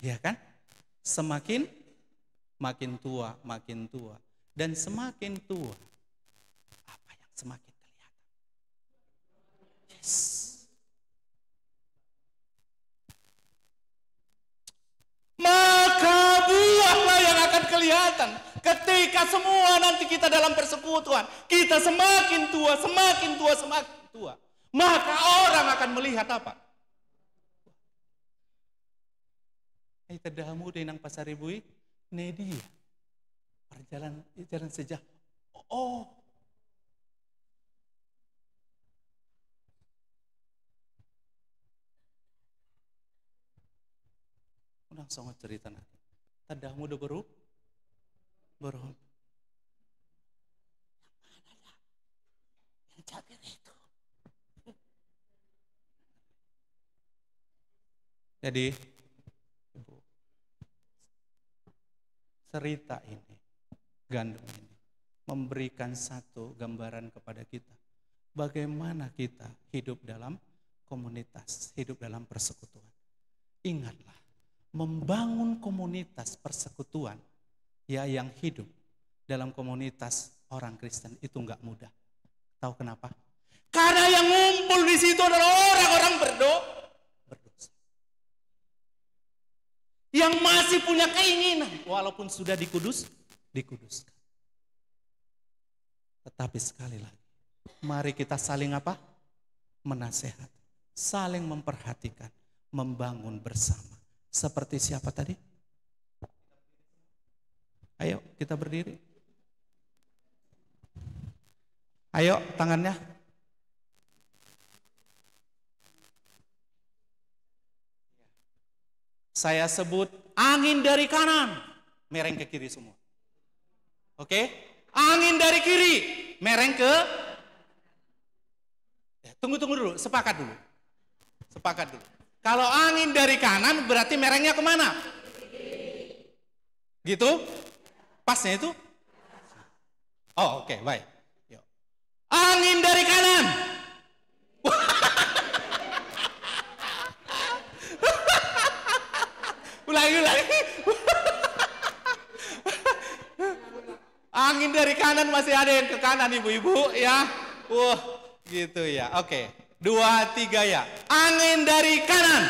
Ya kan? Makin tua. Dan semakin tua, apa yang semakin kelihatan? Yes. Maka buahlah yang akan kelihatan. Ketika semua nanti kita dalam persekutuan, kita semakin tua, semakin tua, semakin tua, maka orang akan melihat apa? Kita damu di nang pasar ibu ini dia. Perjalanan sejak. Oh. Langsung cerita nanti. Tadamu udah baru. Yang mana dah? Yang cakir itu. Jadi, Ibu, cerita ini, gandum ini, memberikan satu gambaran kepada kita. Bagaimana kita hidup dalam komunitas, hidup dalam persekutuan. Ingatlah, membangun komunitas persekutuan, ya, yang hidup dalam komunitas orang Kristen itu enggak mudah. Tahu kenapa? Karena yang ngumpul di situ adalah orang-orang berdosa. Yang masih punya keinginan walaupun sudah dikuduskan. Tetapi sekali lagi, mari kita saling apa? Menasehat, saling memperhatikan, membangun bersama. Seperti siapa tadi? Ayo kita berdiri. Ayo tangannya. Saya sebut angin dari kanan, mereng ke kiri semua. Oke? Angin dari kiri, mereng ke. Tunggu dulu, sepakat dulu. Kalau angin dari kanan berarti merengnya kemana? Gitu? Pasnya itu? Oh, oke, baik. Yuk. Angin dari kanan. Ulangi. Angin dari kanan masih ada yang ke kanan, ibu-ibu, ya. Wah, gitu ya. Oke. 2, 3 ya. Angin dari kanan.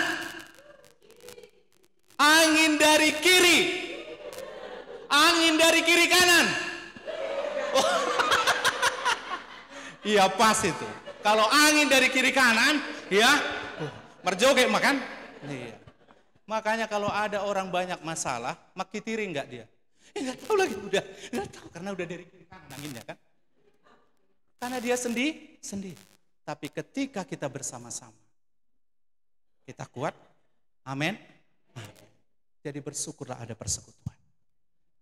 Angin dari kiri. Angin dari kiri kanan. Oh. Iya pas itu. Kalau angin dari kiri kanan, ya, merjoget makan. Iya. Makanya kalau ada orang banyak masalah, makitiri enggak dia? Enggak tahu lagi enggak tahu karena udah dari kiri kanan anginnya kan. Karena dia sendiri. Tapi ketika kita bersama-sama, kita kuat. Amin. Jadi bersyukurlah ada persekutuan.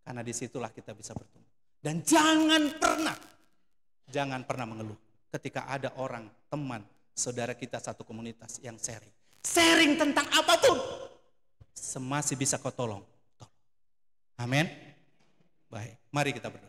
Karena disitulah kita bisa bertumbuh. Dan jangan pernah mengeluh ketika ada orang, teman, saudara kita satu komunitas yang sharing. Sharing tentang apapun. Semasih bisa kau tolong. Amin. Baik, mari kita berdoa.